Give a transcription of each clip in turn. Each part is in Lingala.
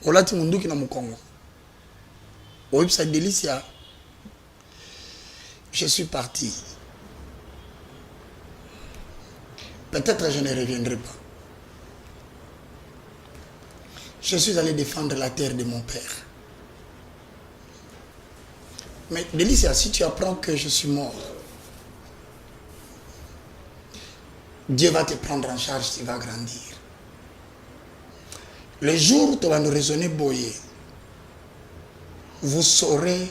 olati munduki na mukongo. Oui, c'est délicia. Je suis parti. Peut-être je ne reviendrai pas. Je suis allé défendre la terre de mon père. Mais Délicia, si tu apprends que je suis mort, Dieu va te prendre en charge, tu vas grandir. Le jour où tu vas nous raisonner boyer, vous saurez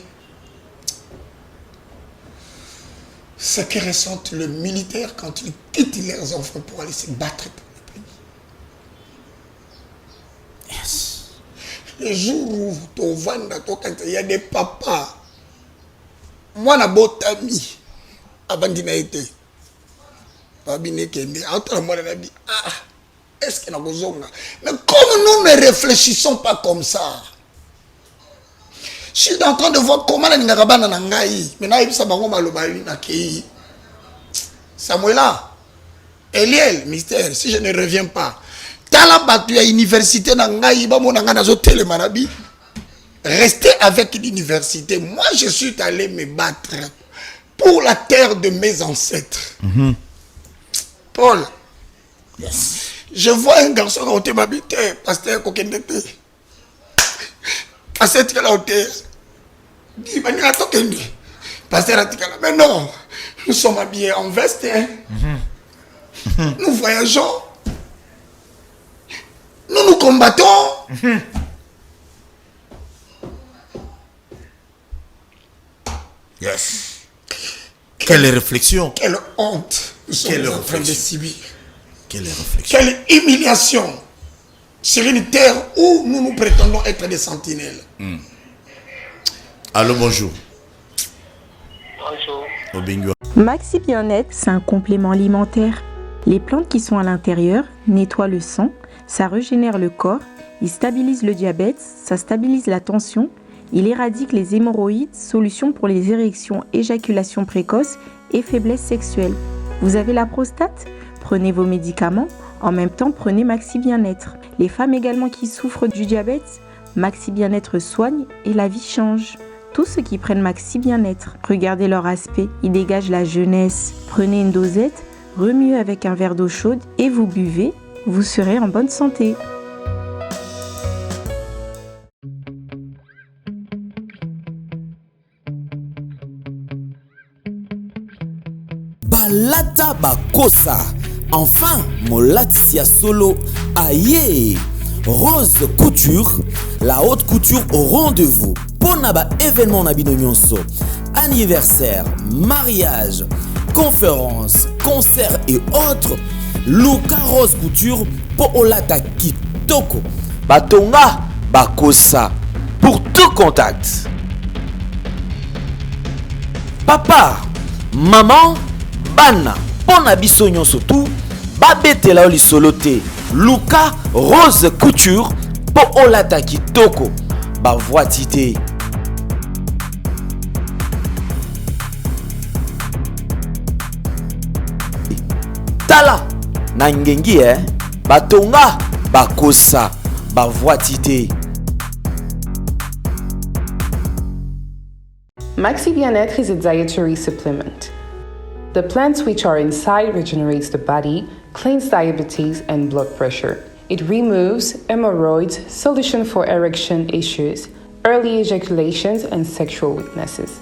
ce que ressentent les militaires quand ils quittent leurs enfants pour aller se battre pour le pays. Yes. Le jour où tu vas il y a des papas. Moi, je suis ami avant de naître. Est-ce que nous mais comme nous ne réfléchissons pas comme ça, je suis en train de voir comment la Ningabana Nangaï, maintenant il s'est bango malobali na kei. Samuela, Eliel, mystère, si je ne reviens pas, tala batu ya université Nangaï, ba mon nanga nazo tele manabi. Restez avec l'université. Moi, je suis allé me battre pour la terre de mes ancêtres. Paul, yes. Je vois un garçon qui a été m'habité, pasteur Kokendete. Pasteur Tikala Hotel. Il m'a dit, attends, pasteur Atikala. Mais non, nous sommes habillés en veste. Nous voyageons. Nous nous combattons. Yes. Quelle réflexion. Quelle honte. Nous sommes en train de subir. Quelle réflexion. Quelle humiliation sur une terre où nous nous prétendons être des sentinelles. Allô, bonjour. Bonjour. Maxi Bien-être, c'est un complément alimentaire. Les plantes qui sont à l'intérieur nettoient le sang, ça régénère le corps, il stabilise le diabète, ça stabilise la tension, il éradique les hémorroïdes, solution pour les érections, éjaculation précoce et faiblesse sexuelle. Vous avez la prostate ? Prenez vos médicaments, en même temps prenez Maxi Bien-être. Les femmes également qui souffrent du diabète, Maxi Bien-être soigne et la vie change. Tous ceux qui prennent Maxi Bien-être, regardez leur aspect, ils dégagent la jeunesse. Prenez une dosette, remuez avec un verre d'eau chaude et vous buvez, vous serez en bonne santé. Balata bakosa. Enfin, Molatia Solo, aïe, Rose Couture, la haute couture au rendez-vous. Ponaba événement Nabino Nyonso, anniversaire, mariage, conférence, concert et autres. Luka Rose Couture, po olata kitoko. Batonga, bakosa, pour tout contact. Papa, maman, bana, pona biso nyonso tout. Babetela oli solote Luka Rose Couture po olata kitoko ba voitité tala na ngengi batonga bakosa ba voitité. Maxi Bien-être is a dietary supplement. The plants which are inside regenerates the body, cleans diabetes and blood pressure. It removes hemorrhoids, solution for erection issues, early ejaculations and sexual weaknesses.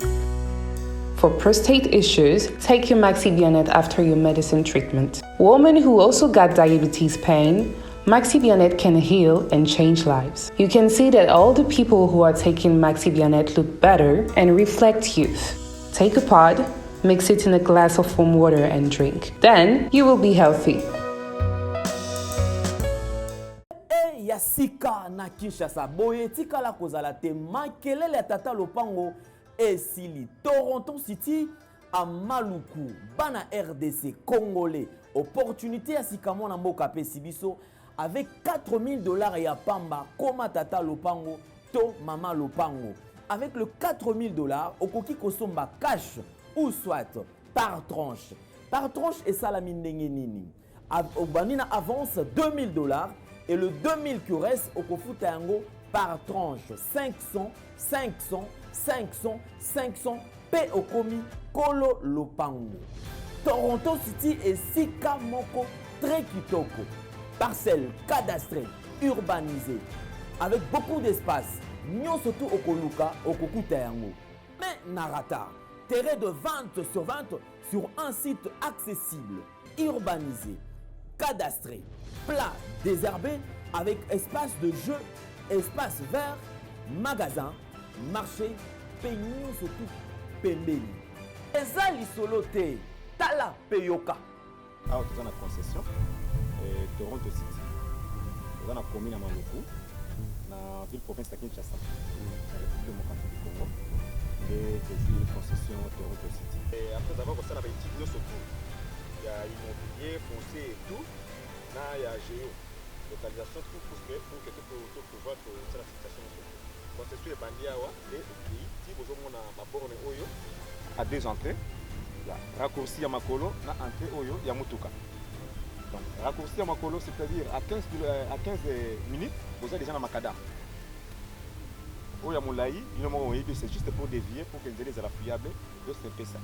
For prostate issues, take your Maxi Bien-être after your medicine treatment. Women who also got diabetes pain, Maxi Bien-être can heal and change lives. You can see that all the people who are taking Maxi Bien-être look better and reflect youth. Take a pod, mix it in a glass of warm water and drink. Then you will be healthy. Yasika na Kinshasa boye tikala kozala te makelele ya tata lopango esili Toronto City à Maluku bana RDC congolais opportunité ya sikamo na mboka pe sibiso avec $4000 ya pamba koma tata lopango to mama lopango avec le $4000 okoki kosomba cash ou soit par tranche et salami ndenge nini obanina avance $2000 et le 2000 qui reste au kofuta yango par tranche 500, 500, 500, 500, P Okomi, Kolo Lopango. Toronto City et Sika Moko, très kitoko. Parcelle cadastrée, urbanisée, avec beaucoup d'espace. Nyon surtout Okoluka, Okokuta yango. Mais Narata, terrain de vente sur un site accessible, urbanisé, cadastré, plat, désherbé, avec espace de jeu, espace vert, magasin, marché, peignon surtout, pembeli. Ezali solote, tala peyoka. Alors, tu as une concession, Toronto City. Tu as une commune à Maluku, dans la ville province de Kinshasa, dans la République démocratique du Congo. Et une concession Toronto City. Et après avoir fait ça, il y a immobilier, foncier et tout. Là, il y a géo, localisation, tout pour que tu puisses pouvoir faire la situation. Concession est bandit à et vous avez ma borne Oyo à 2 entrées. Raccourci à Makolo, na entrée Oyo, il y a Mutuka. Donc, raccourci à Makolo, c'est-à-dire à 15 minutes, vous avez déjà dans Makada. Oyo Moulaï, c'est juste pour dévier, pour que les ailes fiables, donc c'est un peu ça.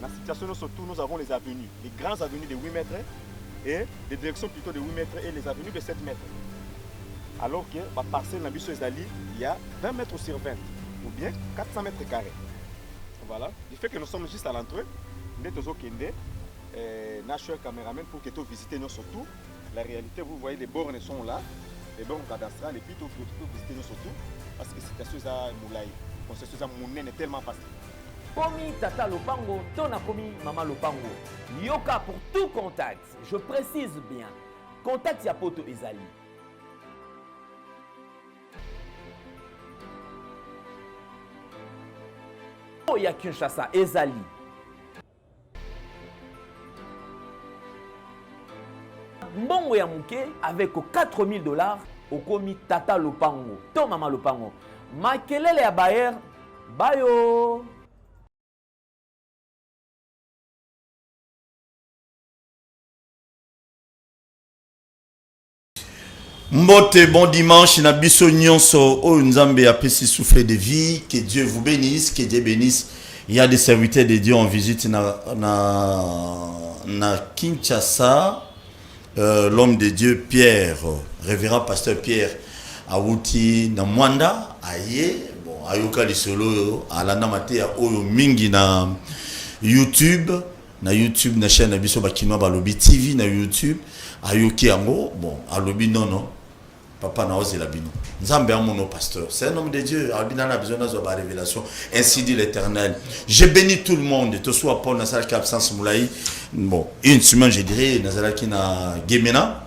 Dans la situation, surtout, nous avons les avenues, les grandes avenues de 8 mètres et des directions plutôt de 8 mètres et les avenues de 7 mètres. Alors que la parcelle dans Zali, il y a 20 mètres sur 20 ou bien 400 mètres carrés. Voilà. Du fait que nous sommes juste à l'entrée, nous sommes National Cameraman pour que tu visites nous surtout. La réalité, vous voyez, les bornes sont là, les bornes cadastrales, et puis tu peux visiter nous surtout parce que c'est quelque chose à Moulaï. C'est quelque chose à Mounen est tellement facile. Komi Tata Lopango, Tona Komi Mama Lopango. Yoka pour tout contact. Je précise bien. Contact Yapoto Ezali. Ya Kinshasa Ezali. Mbongo ya muke avec $4000 au komi Tata Lopango. To Mama Lopango. Makelele ya Bayer. Bayo. Mbote, bon dimanche, na biso nyonso, o nzambe apesi souffle de vie, que Dieu vous bénisse, que Dieu bénisse. Il y a des serviteurs de Dieu en visite na Kinshasa, l'homme de Dieu Pierre, révérend pasteur Pierre, Awuti na Mwanda, aye, bon, ayoka lisolo, alanda mate ya oyo mingi na YouTube, na chaîne na biso bakinoa balobi TV na YouTube, ayoki yango, bon, alobi non. Papa na ose la bino. Nzambe amono pasteur. C'est un homme de Dieu. Albina a besoin de la révélation. Ainsi dit l'Éternel. Je bénis tout le monde. Tout soit Paul Nazara qui absence Moulaï. Bon, une semaine je dirais Nazara qui na Gemena.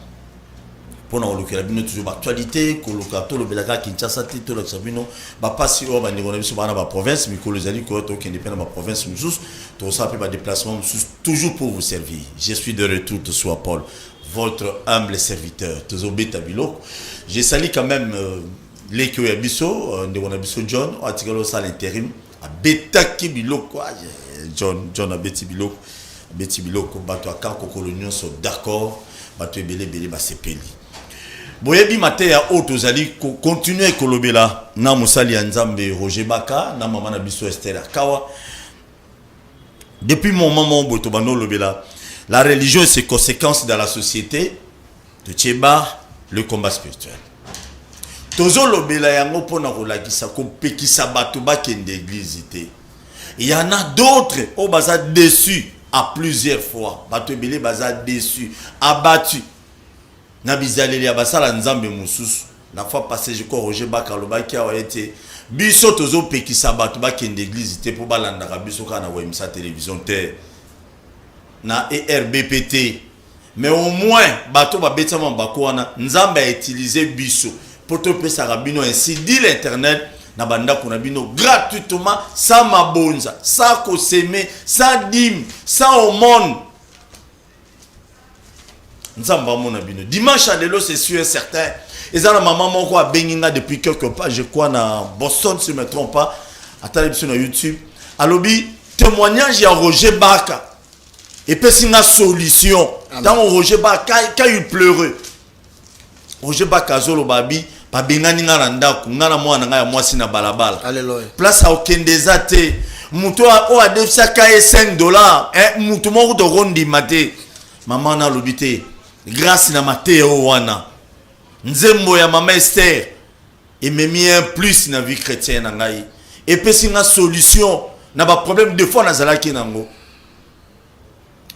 Pour nous le bino toujours l'actualité. Koloka to le belaka Kinshasa to le sabino. Ba passi o ba ndiko na biso bana ba province. Mi kolo zali ko to qui dépend de ma province musus. To ça peut pas déplacement musus toujours pour vous servir. Je suis de retour. Tout soit Paul. Votre humble serviteur, Tozobeta Biloko. J'ai sali quand même l'équipe Abisso, Abisso John, article à l'intérim, à Betaki Biloko, John à Betty Biloko, Bato à Kanko Colonion sont d'accord, Bato Belé Basepeli. Boyebi maté à Otozali, continuez Kolobela, na Moussali Anzambe, Roger Baka, na Maman Abisso Esther Kawa. Depuis mon maman Botobano Lobela, la religion et ses conséquences dans la société de Tcheba, le combat spirituel. Tozo lobela yango pona kolakisa ko pekisa bato ba kende église té. Il y en a d'autres au baza déçus à plusieurs fois. Bato belé baza déçus, abattus. Na bizaleli ya basala nzambe mususu. La fois passée je crois Roger Bakaloba qui a été biso tozo pekisa bato ba kende église té pour balanda ka biso kana wa imsa télévision té. Na ERBPT, mais au moins bateau ba betama bakwana nzamba a utilisé biso pour te payer sarabino ainsi dit l'internet na banda kuna bino gratuitement sans mabonza sans koseme sans dîme sans aumône nzamba mona bino dimanche à lelo c'est sûr et certain et ça la maman moko a benginga depuis quelque part je crois na Boston si je me trompe pas attendez sur YouTube alobi témoignage ya Roger Baka. Et puis c'est une solution. Dans Roger Baka, quand il pleurait, Roger Baka Zolo Babi, babengani nga na ndako nga na mwana nga ya mwasi na balabala. Alléluia. Place a okendeza te. Mutu o adefisaka ye $5. Mutu moko to rondima te. Mama na lobite. Grâce na mate o wana. Nzembo ya mama Esther. Et memie un plus na vie chrétienne na ngai. Et pesi nga solution na ba problème de fois na zalaki nango.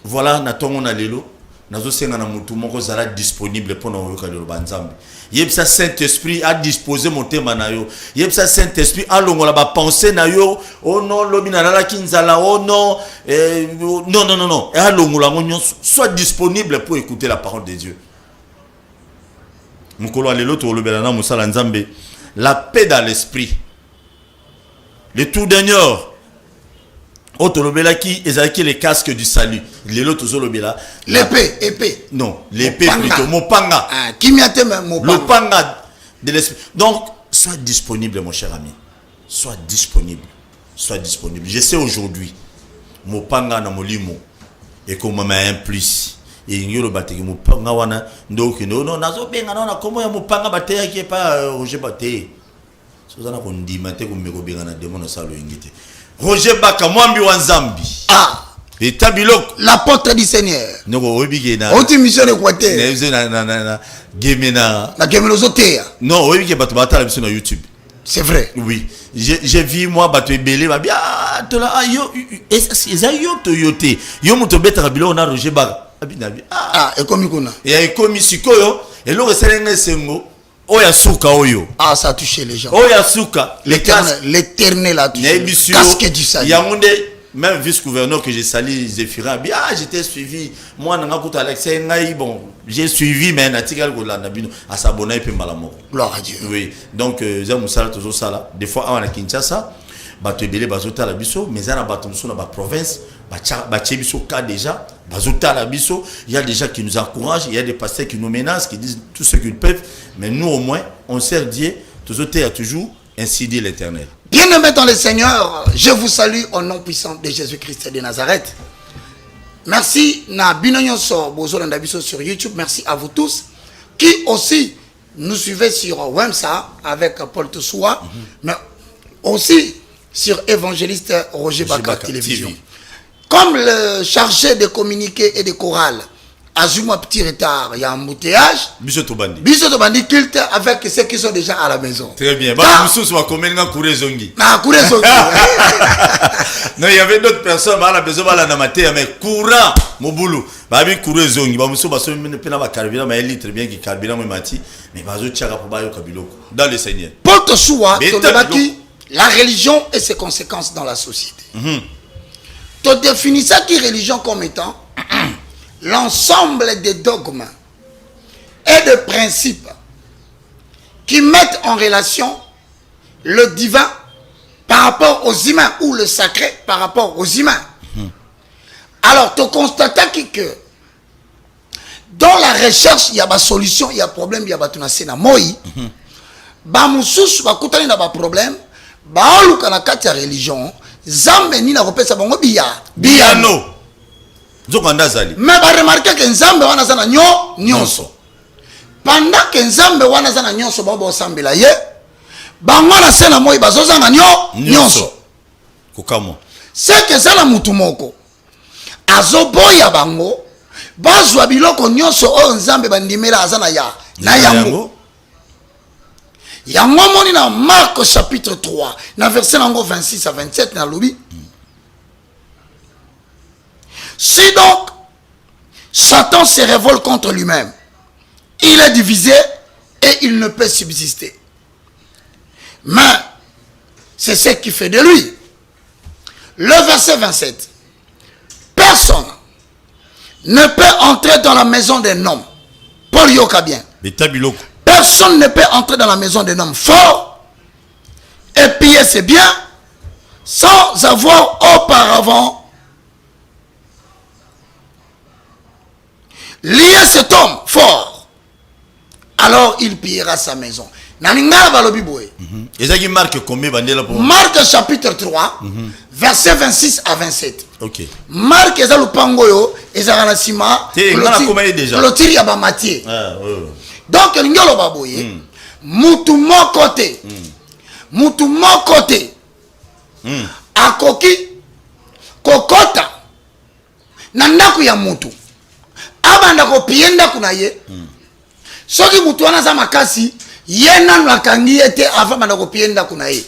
Voilà na tongo na lelo. Nazo senga na mutu moko zala disponible pour na yoka lelo banzambe. Yebsa Saint-Esprit a disposé mon thème na yo. Yebsa Saint-Esprit a longola ba pensée na yo. Oh non, lobi na la kinzala. Oh non, non. Et a longola ngonyo soit disponible pour écouter la parole de Dieu. Mukolo alelo to lobela na musala nzambe. La paix dans l'esprit. Le tout d'honneur. Otolobela qui ezaki les casques du salut. Lelo tozolobela L'épée. Non, l'épée plutôt mopanga. Ah, qui m'y a été même mopanga. Le panga de l'esprit. Donc, sois disponible mon cher ami. Sois disponible. Sois disponible. Je sais aujourd'hui mopanga na molimo et comme m'a un plus. Et ngiro bateki mopanga wana ndoki non nazo benga na komo ya mopanga bateya qui est pas Roger Baté. Sozana ko ndima te ko meko benga na démon salo ngite. Roger Baka Mwambi Wanzambi. Ah. Et Tabilok. L'apôtre du Seigneur. Non, oui, na. Autre mission de quoi t'es? Na Gemena. La Gemena Zotea. Non, oui, qui est battu la mission sur YouTube. C'est vrai. Oui. J'ai vu moi battu belé, bah bien, yo, yo Toyote. Yo motobeta rabilo on a Roger Baka. Ah, et comme il y a comme Sikoyo, et l'autre c'est sengo. Oya suka oyo. Ah, ça a touché les gens. Oya suka. L'éternel a touché. Casque du salut. Yaoundé, même vice-gouverneur que j'ai sali, Zéphira, j'étais suivi. Moi, Nangakuta Alexei, bon, j'ai suivi, mais Natikal Golanabino, à s'abonner et puis Malamo. Gloire à Dieu. Oui, donc, Zamoussala, toujours ça là. Des fois, à Kinshasa, Batebele, Bazota la Bisso, mais à la Batomso, dans la province, Bachebiso Ka déjà, Bazota la Bisso, il y a des gens qui nous encouragent, il y a des pasteurs qui nous menacent, qui disent tout ce qu'ils peuvent, mais nous au moins, on sert Dieu, toujours a toujours, ainsi dit l'Éternel. Bien-aimés dans le Seigneur, je vous salue au nom puissant de Jésus-Christ de Nazareth. Merci na Binonyoso Bozolanda Bisso sur YouTube, merci à vous tous qui aussi nous suivez sur Wemsa avec Paul Toussoua, mais aussi sur Évangéliste Roger Baka Télévision. TV. Comme le chargé de communiquer et de chorale, Azuma petit retard, il y a un embouteillage. Biso Tobandi culte avec ceux qui sont déjà à la maison. Très bien. Non, il y avait d'autres personnes à la maison, mais courant, Moboulou. Babi Kouré Zongi, Bamuso Basso, Pena Carabina, mais elle très bien qui Carabina Mati, mais Bazo Tchaka Pobayo Kabilo, dans le Seigneur. Paul Toussoua, la religion et ses conséquences dans la société. Tu définis ça qui religion comme étant l'ensemble des dogmes et de principes qui mettent en relation le divin par rapport aux humains ou le sacré par rapport aux humains. Alors, tu constates que dans la recherche, il y a des solutions, il y a des problèmes, il y a des problèmes. Bamoussous, bakutani na ba problème, baoluka na kati ya religion, Zambe ni na kopesa bango biyano. Zokanda zali. Mais ba remarquer que Nzambe wana zana nyonso. Pendant que Nzambe wana zana nyonso babo sambela ye, bango na sena moi bazoza na nyonso. Kokamo. C'est que ça la mutu moko. Azoboya bango, bazwa biloko nyonso o Nzambe bandimela azana ya na yango. Yango moni na Marc chapitre 3, na verset 26 à 27 na lobi. Si donc Satan se révolte contre lui-même, il est divisé et il ne peut subsister. Mais c'est ce qui fait de lui. Le verset 27. Personne ne peut entrer dans la maison d'un homme. Paul Yoka bien. Personne ne peut entrer dans la maison d'un homme fort et piller ses biens sans avoir auparavant lié cet homme fort. Alors il pillera sa maison. Marc chapitre 3, verset 26 à 27. Ok. Marc est le pangoyo, et le tiri à Bamatie. Donc, mutu moko te mutu moko te akoki kokota na ndako ya mutu abanda kopie ndako na ye soki mutu wana aza makasi ye nanu akangi ye te avant banda kopie ndako na ye.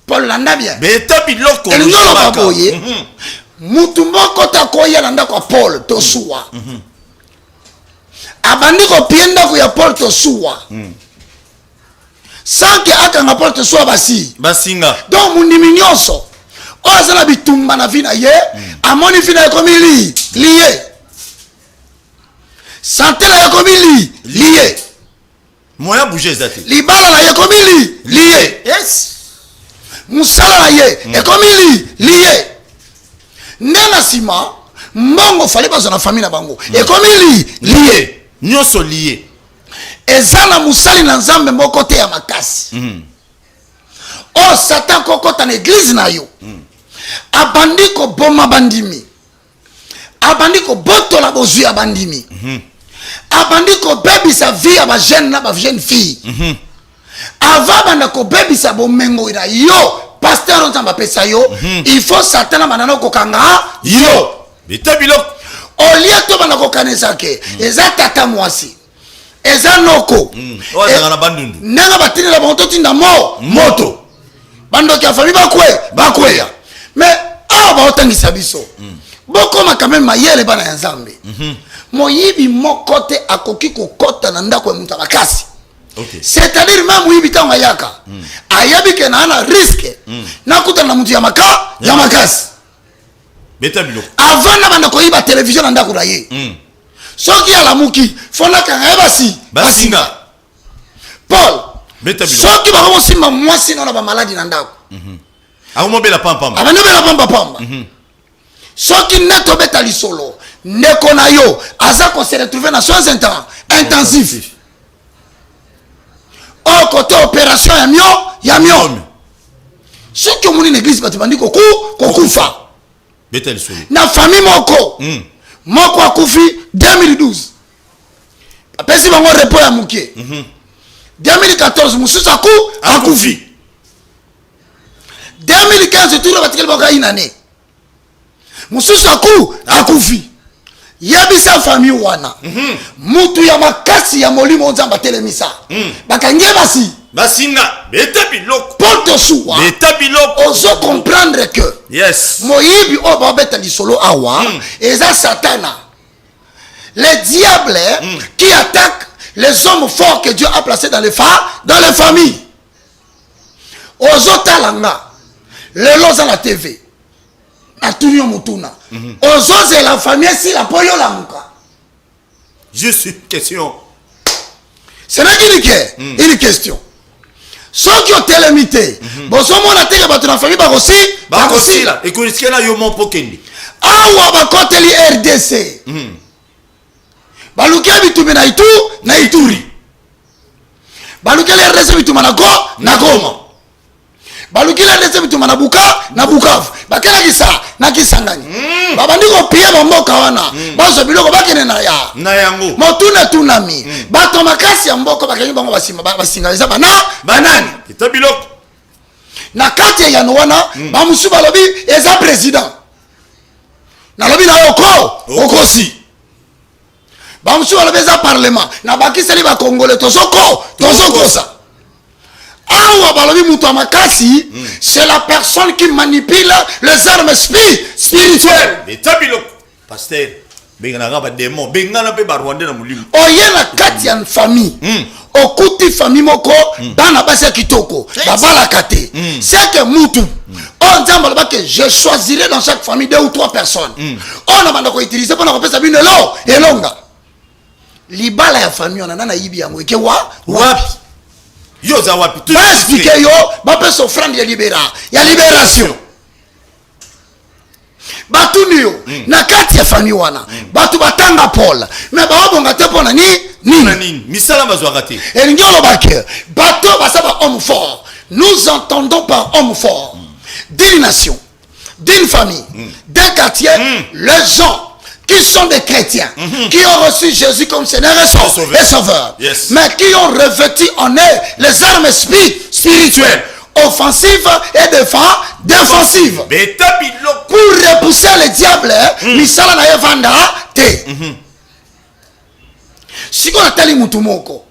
Paul landa bien beta biloko elingi oloba boye mutu moko takoya na ndako ya Paul tosuwa abandi kopie ndako ya Paul tosuwa sanke akanga Paul tosuwa basinga donc mundimi nyonso oyo aza na bitumba na vi na ye amoni vi na ye komi liye sante na ye komi liye moya bouger ezate libala na ye komi liye yes musala na ye ekomi liye nde na nsima mbongo fale bazwa na famille na bango ekomi liye nyonso liye eza na musali na nzambe moko te ya makasi oyo satan kokota na eglize na yo abandi koboma bandimi abandi kobotola bozwi ya bandimi abandi kobebisa vie ya bajeune na bajeune fille ava banda kobebisa bomengo na yo pasteur nzambe apesa yo il faut satan banda kokanga yo beta biloko olia to banda kokanisa ke eza tata mwasi eza noko oza na bandundu nanga batinela bango totinda moto bandoki ya famille bakweya mais awa baotangisa biso bokoma quand même mayele bana ya nzambe moyibi moko te akoki kokota na ndako ya mutu ya makasi. Okay. C'est-à-dire même moyibi ntango ayaka ayabi ke na ana risque nakutana na mutu ya makasi beta biloko avant na banda koyiba télévision na ndako na ye soki alamuki fonakanga ye basinga Paul beta biloko soki bakomosimba mwasi na bamaladi na ndako akomobela pampamba abanobela pamba soki nde tobeta lisolo ndeko na yo aza kose retrouve na soins intensifs o kote opération ya mio soki omoni na église bato bandi kokufa beta lisolo na famille moko akufi 2012 apesi bango repos ya mokie 2014 mosusu akufi 2015 turo batikeli bango inane mosusu akufi yebisa famille wana mutu ya makasi ya molimo nzambe atelemisa bakangie basinga beta biloko pour tosuwa beta biloko ozo comprendre que yes moyibi oyo babeta lisolo awa eza satana le diable qui attaque les hommes forts que Dieu a placés dans les familles. Ozo talanga lelo za la TV atuni mutuna ozo c'est la famille si la poyo la muka. Juste une question. C'est là qu'il y a une question. Ceux qui ont télémité, bozo mona teke batu na famille bakosi là et que na yo mon pokende. Awa bakoteli RDC. Balukia bitumbi na Ituri. Balukia RDC bitumba na Goma. Balukia RDC bitumba na Bukavu. Bakela kisa na Kisangani. Babandi ko pia bamboka wana. Bazo biloko bakene na yango. Motuna tunami. Bato makasi ya mboko bakenyi bango basingaliza banani. Kita biloko. Na kati ya wana bamusu balobi eza président. Na lobi na okosi. Bamusu balobi eza parlement. Na bakiseli ba congolais tozokosa. Awa balobi mutu makasi, c'est la personne qui manipule les armes spirituelles. Eta biloko. Pasteur, benga na ba démon, benga na pe ba Rwanda na mulimo. Oye na kati ya famille. Okuti famille moko bana basi kitoko babala kate. C'est que mutu on nzamba ba que je choisirai dans chaque famille 2 ou 3 personnes. On a banda ko utiliser pour na kopesa bino elonga. Libala ya famille on na yibi yango ke wapi? Yo za wapi? Tu expliquer yo ba pe offrande ya libération. Batu niyo na kati ya famille wana batu batanga Paul mais ba bonga te pona nini misala bazwa raté et ngolo baké bato basaba homme fort. Nous entendons par homme fort d'une nation, d'une famille, d'un quartier, les gens qui sont des chrétiens, qui ont reçu Jésus comme Seigneur et Sauveur, Yes. mais qui ont revêtu en eux les armes spirituelles, offensives et défensives, pour repousser le diable, misala na evanda te. Si on a tali mutumoko,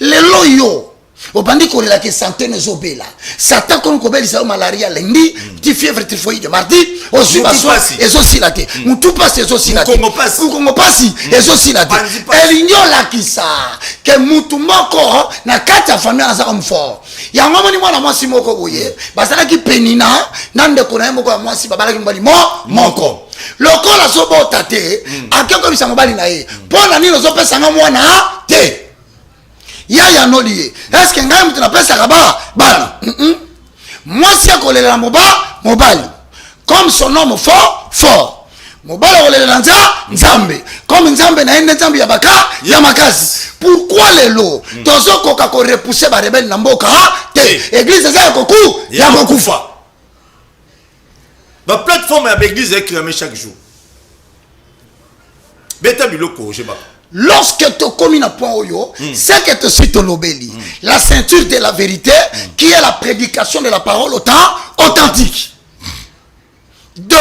le loyo, obandi kolela ke santé nezobela. Satan kono kobeli sa malaria lendi, ti fièvre typhoïde mardi, osu baso ezo silate. Mutu passe ezo silate. Kongo pasi ezo silate. Elinyo la kisa ke mutumoko na kati ya famille aza comme fort. Ya ngoma ni mwana mwasi moko boye, basala ki penina, nande kona moko ya mwasi babala ki mbali moko. Lokola sobota te, akeko bisa mobali na ye. Pona nino zo pesa nga mwana te. Ya no lié. Est-ce que ngai mutu na pesa kaba bana? Mwasi akolela mobali. Comme son homme fort. Mobali akolela nzambe. Comme nzambe na ende nzambe ya baka ya makasi. Pourquoi lelo tozo koka ko repousser ba rebelle na mboka te? Église za ya kokufa. La plateforme à l'église est clamée chaque jour. Beta biloko, je sais. Lorsque tu commis un point oyo, c'est que tu suis ton lobeli. La ceinture de la vérité, qui est la prédication de la parole authentique. 2.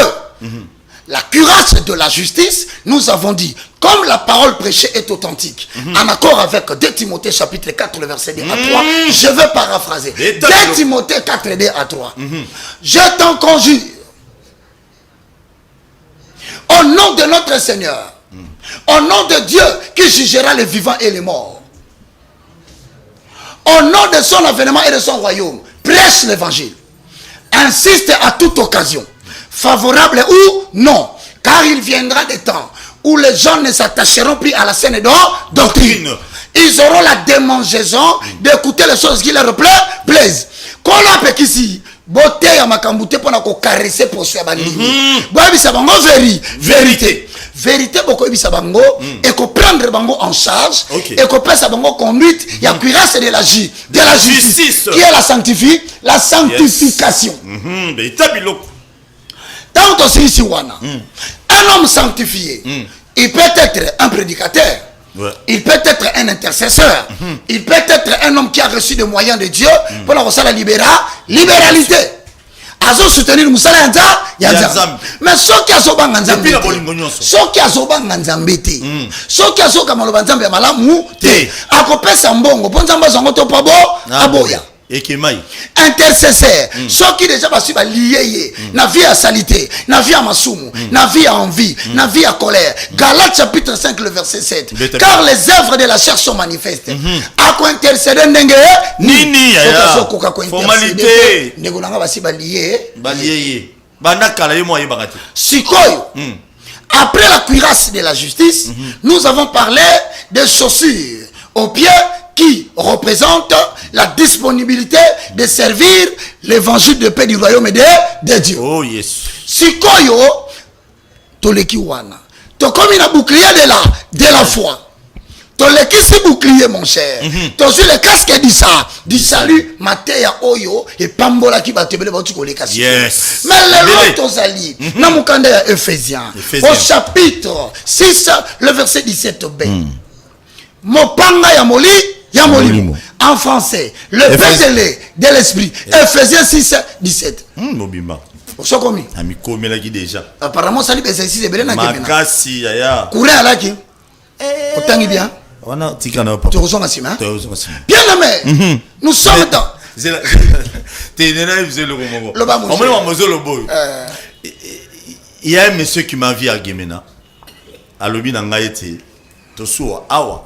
La cuirasse de la justice, nous avons dit, comme la parole prêchée est authentique, en accord avec 2 Timothée chapitre 4, le verset 2 à 3, je vais paraphraser. 2 Timothée 4, 2 à 3. Je t'en conjure, au nom de notre Seigneur, au nom de Dieu qui jugera les vivants et les morts, au nom de son avènement et de son royaume, prêche l'évangile. Insiste à toute occasion, favorable ou non, car il viendra des temps où les gens ne s'attacheront plus à la saine doctrine. Ils auront la démangeaison d'écouter les choses qui leur plaisent. Qu'on a ici, beauté à ma cambouté pour nous caresser pour se abandonner. Vérité. Vérité beaucoup bisa bango et qu'on prendre bango en charge et qu'on passe à bango conduite. Il y a cuirasse de la justice qui est la sanctification. Tant aussi ici wana, un homme sanctifié, il peut être un prédicateur. Il peut être un intercesseur. Il peut être un homme qui a reçu des moyens de Dieu pour la libéralité. Azo soutenir musala ya nzambe. Mais soki azobanga nzambe. Soki azobanga nzambe te. Soki azoka maloba nzambe ya malamu te. Akopesa mbongo po nzambe zango to pa bo aboya. Intercesseur, ceux qui déjà passent liés, na vie à salité, na vie à masumu, na vie à envie, na vie à colère. Galates chapitre 5 le verset 7. Car les œuvres de la chair sont manifestes. À quoi intercéder ndenge nini ya formalité ndeko nanga basi balié bana kala yo moye bagati. Sikoyo. Après la cuirasse de la justice, nous avons parlé des chaussures aux pieds qui représente la disponibilité de servir l'évangile de paix du royaume de Dieu. Oh yes. Sikoyo, toleki wana. To comme une bouclier de la foi. Toleki si bouclier mon cher. To sur le casque du salut, Matéa Oyo et Pambola qui va te bele batu koleka. Yes. Mais le lot tozali, na mukanda ya Ephésiens. Au chapitre 6, le verset 17b. Mopanga ya moli en français, le pédélé de l'esprit. Ephésiens 6, 17. Mobima. So komi. Ami komela ki déjà. Apparemment ça libère ici c'est belena kemena. Makasi yaya. Courir à la qui. Autant bien. Wana tikana papa. Tu ressens ma sima. Bien aimé. Nous sommes dans. T'es néna le romo. Le ba mon. On me mozo le boy. Il y a un monsieur qui m'a vu à Gemena. À lobi na ngaite. To so awa.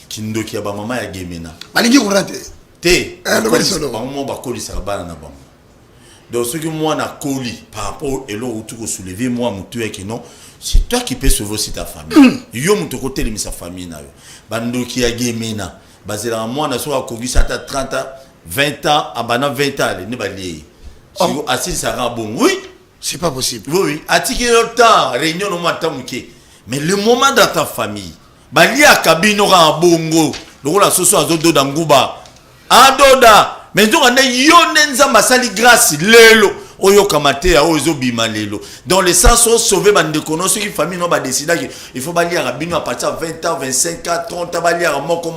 Kindoki ya ba mama ya Gemena. Balingi kurate. Te. Le ba solo. Ba mama ba koli sa bana na ba. Donc ce que moi na koli par rapport et là où tu ko soulever moi mutu et que non, c'est toi qui peux sauver aussi ta famille. Yo mutu ko télé sa famille na yo. Bandoki ya Gemena. Bazela moi na so ko gisa ta 30 ans, 20 ans, abana 20 ans ne ba lié. Si vous assis ça rend bon. Oui, c'est pas possible. Oui, atiki le temps, réunion no matin muké. Mais le moment dans ta famille, balia kabino ra bongo, donc la soso azodo danguba. Adoda, mais donc on est yonenza masali grâce lelo. oyo kamate ya ozo bimalelo dans le sens où sauver bande kono ceux qui famille no ba décider que il faut balier rabino à partir de 20 ans 25 ans 30 ans balier moko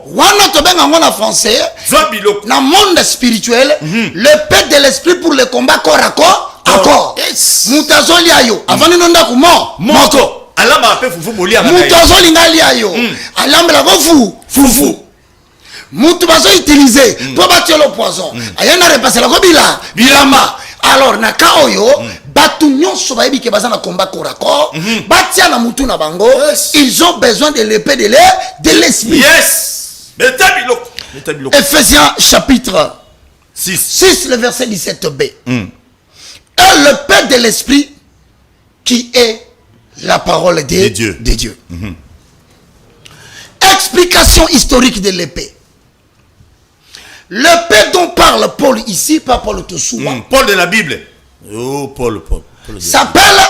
wana to benga ngona français na monde spirituel le paix de l'esprit pour le combat corps à corps mutazoli ayo avani nonda ku moko alamba pe fufu bolia mutazoli ngali ayo alambela ko fufu mutu bazo utiliser pour battre le poison ayana repasser la ko bilamba alors na ka oyo batu nyonso bayebi ke baza na combat corps à corps batia na mutu na bango ils ont besoin de l'épée de l'esprit. Yes. Ephésiens chapitre 6 le verset 17b. Et le paix de l'esprit qui est la parole de Dieu. Explication historique de l'épée. Le paix dont parle Paul ici, pas Paul Tosoua. Paul de la Bible. Oh, Paul s'appelle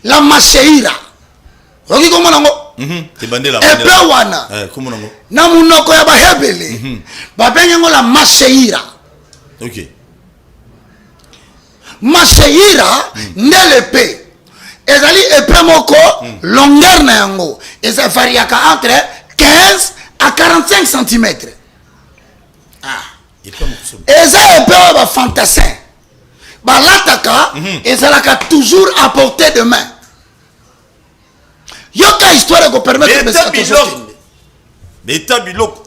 la Macheira. Regarde comment on épée wana. Na munoko ya bahebele. Babengo la Macheira. Ok. Macheira n'est l'épée. Ezali épée moko longueur na yango. Eza variaka entre 15 à 45 cm. Eza épée ba fantassin. Balataka ezalaka toujours à portée de main. Yoka histoire ko permettre de ça. Beta biloko.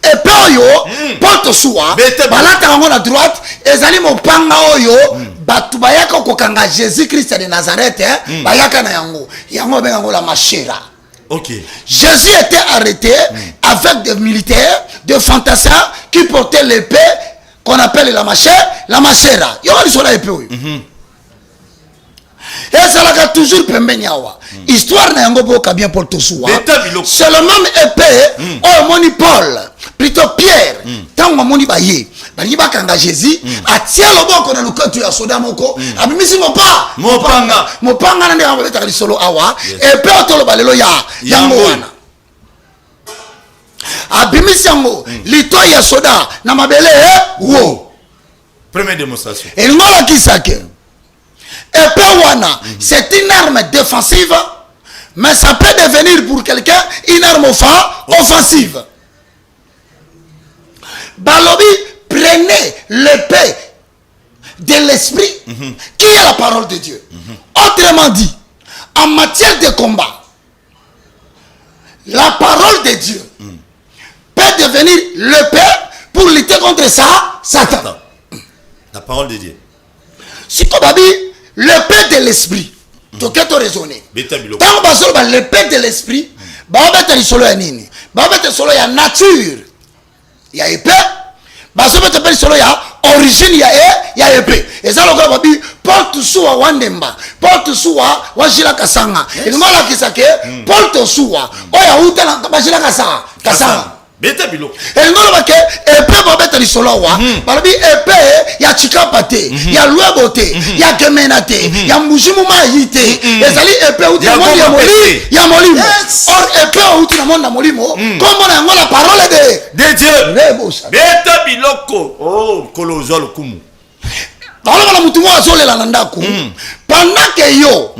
Épée oyo porte soa balataka ngo na droite ezali mopanga oyo batu bayaka kokanga Jésus Christ de Nazareth bayaka na yango benga ngo la Macheira. Ok. Jésus était arrêté avec des militaires, des fantassins qui portaient l'épée qu'on appelle la Macheira. Yo ali sola épée oyo. Et ça l'a toujours pembeni awa. Histoire na yango boka bien pour Tosoua. C'est le même épée oh moni Paul, plutôt Pierre. Tango moni baye. Bali bakanga Jésus atia loboko na lukoto ya soda moko. Abimisi mopanga na ndeka beta kali solo awa. Épée otolo balelo ya yango wana. Abimisi yango lito ya soda na mabele wo. Première démonstration. Et ngola kisake. Épée wana, c'est une arme défensive, mais ça peut devenir pour quelqu'un une arme offensive. Balobi, prenez l'épée de l'esprit qui est la parole de Dieu. Autrement dit, en matière de combat, la parole de Dieu peut devenir l'épée pour lutter contre Satan. La parole de Dieu. Si tu as dit l'épée de l'esprit, tu as raisonné. Tant que l'épée de l'esprit, tu as solo ya nini? Tu solo ya nature. Il y a épée. Tu as solo ya origine ya épée. Et ça, le dit porte soua wandemba, porte soua wajila kasanga. Et nous avons dit que porte soua, oya uta na wajila kasanga. Beta bilo. Et nous avons dit épée babeta lisolo wa. Balobi épée ya chikapate, ya luebote, ya kemenate, ya mujimu maite. Ezali épée uti na monde ya molimo. Or épée uti na monde na molimo. Comme na la parole de Dieu. Beta biloko. Oh, kolozol kumu. Baloba mutu mo azolela na ndako. Pendant que yo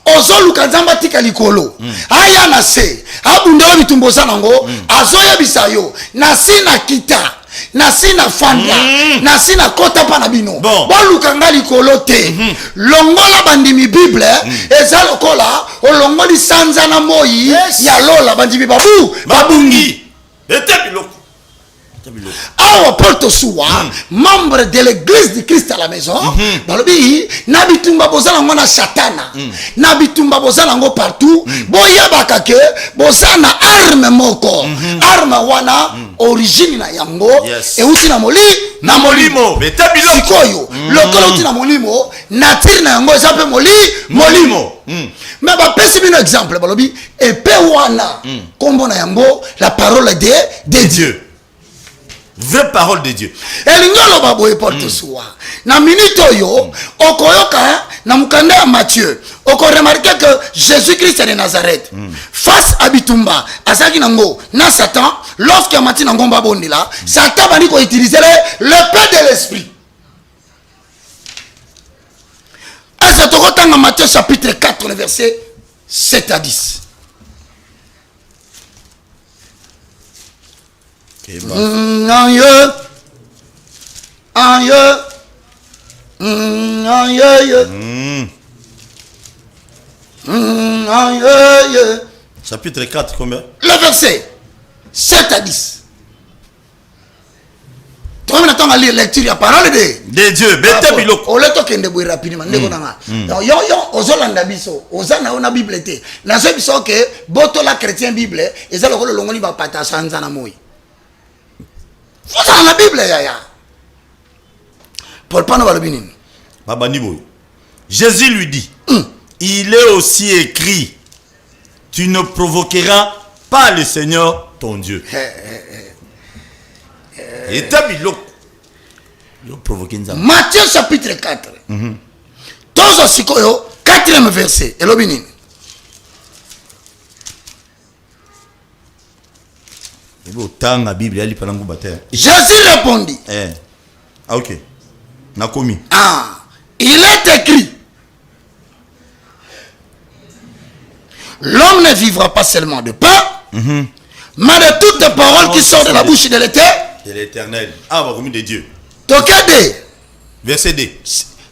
ozoluka nzamba tika likolo aya na se abundela bitumbo sanango azoya bisayo na sina kita na sina fanda na sina kota pa na bino boluka nga likolo te longola bandimi bible eza lokola olongoli sanza na moyi ya lola bandimi babungi ete biloko. Alors, Paul Tosoua, membre de l'église du Christ à la maison, balobi, nabitumba bozala ngona satana, nabitumba bozala ngo partout, boya bakake, bozana arme moko, arme wana, origine na yango, et uti na molimo, sikoyo, lokolo uti na molimo, nature na yango, esape molimo. Mais ba pesi bino exemple, balobi, épée wana, kombo na yango, la parole de Dieu. Vraie parole de Dieu. Elingolo baboye porte soa. Na minute oyo, okoyoka na mukanda ya Matthieu. Oko remarquer que Jésus-Christ de Nazareth face à bitumba, asaki nango na Satan, lorsque Mati nango babondela, Satan bani ko utiliser l'épée de l'esprit. c'est dans Matthieu chapitre 4, le verset 7 à 10. Chapitre 4, combien? Le verset 7 à 10. Tu vas maintenant lire lecture la parole de Dieu. Bete biloko. O leto kende boy rapidement ndeko nanga. Yo ozolanda biso, ozana ona Bible te. Na so biso ke boto la chrétien Bible, ezalo ko longoni ba pata sanza na moyi. Faut ça la Bible ya. Paul Pano balobini. Baba Niboy. Jésus lui dit, il est aussi écrit, tu ne provoqueras pas le Seigneur ton Dieu. Et Matthieu chapitre 4. Tozo sikoyo 4e verset. Elobini. Jésus répondit. Ah ok. Nakomi. Ah, il est écrit. L'homme ne vivra pas seulement de pain, mais de toutes les paroles qui sortent de la bouche de l'Éternel. Ah, bah, de Dieu. Tokade. Verset 2.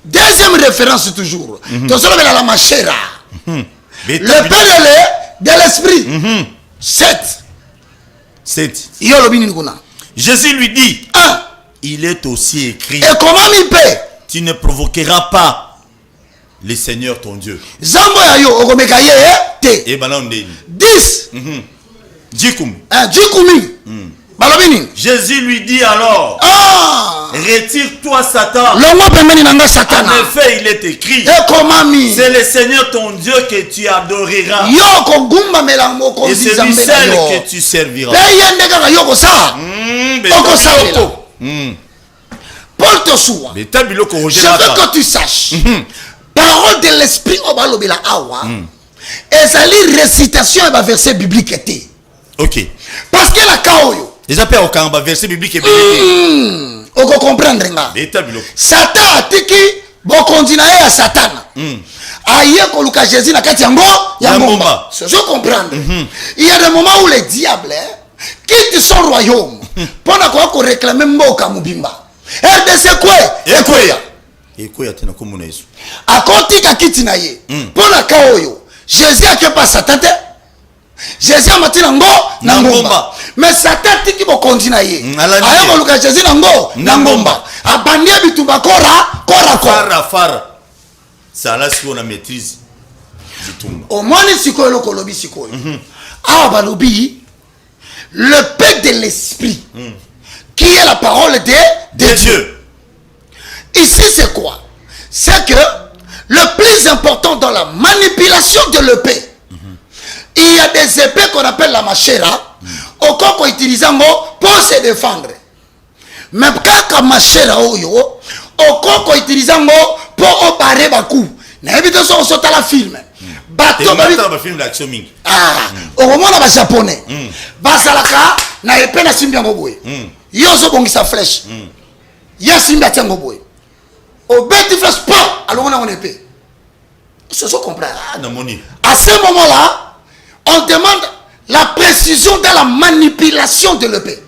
Deuxième référence toujours. La machera. Le pain de l'esprit. 7. Jésus lui dit, il est aussi écrit. Et comment il paie? Tu ne provoqueras pas le Seigneur ton Dieu. Zambo ya yo okomekaye te. Et balonde. 10. Djikoum. Djikoumi. Balobini. Jésus lui dit alors, retire-toi Satan. En effet, il est écrit, c'est le Seigneur ton Dieu que tu adoreras. Et c'est lui seul que tu serviras. Paul Tosoua, je veux que tu saches, parole de l'esprit au balobila awa, et ça lit récitation et verset biblique. Ok. Parce que la kaoyo. Les appels au Kamba, verset biblique et biblique. On peut comprendre. Satan a dit que bon continue à Satan. Aïe, quand Jésus n'a qu'à tiango, yangomba. Je comprends. Il y a des moments où les diables quittent son royaume pendant qu'on réclame Mboka Mubimba. RDC quoi? Ekoya tena komuna Yesu. Akoti ka kitinaye. Pendant kaoyo. Jésus a que pas Satan. Jésus a mati nango nangomba. Mais Satan tiki bo kontina ye. Aya ko luka Jésus nango nangomba. Abandi bitumba fara. Ça là si on a maîtrise. Au moins sikoyo lo kolobi sikoyo. Ah balobi le paix de l'esprit qui est la parole de Dieu. Ici c'est quoi? C'est que le plus important dans la manipulation de l'épée, il y a des épées qu'on appelle la machera, au cas qu'on utilise pour se défendre. Mais quand la machera, au cas qu'on utilise pour barrer les coups, on a la film. Film d'action. Au moment où les Japonais, basalaka na épée na simbi yango boye. Yozo bongi sa flèche. Ya simbi atango boye. Au bête flèche pas, alors on a une épée. C'est ça qu'on comprend. À ce moment-là, on demande la précision dans la manipulation de l'épée.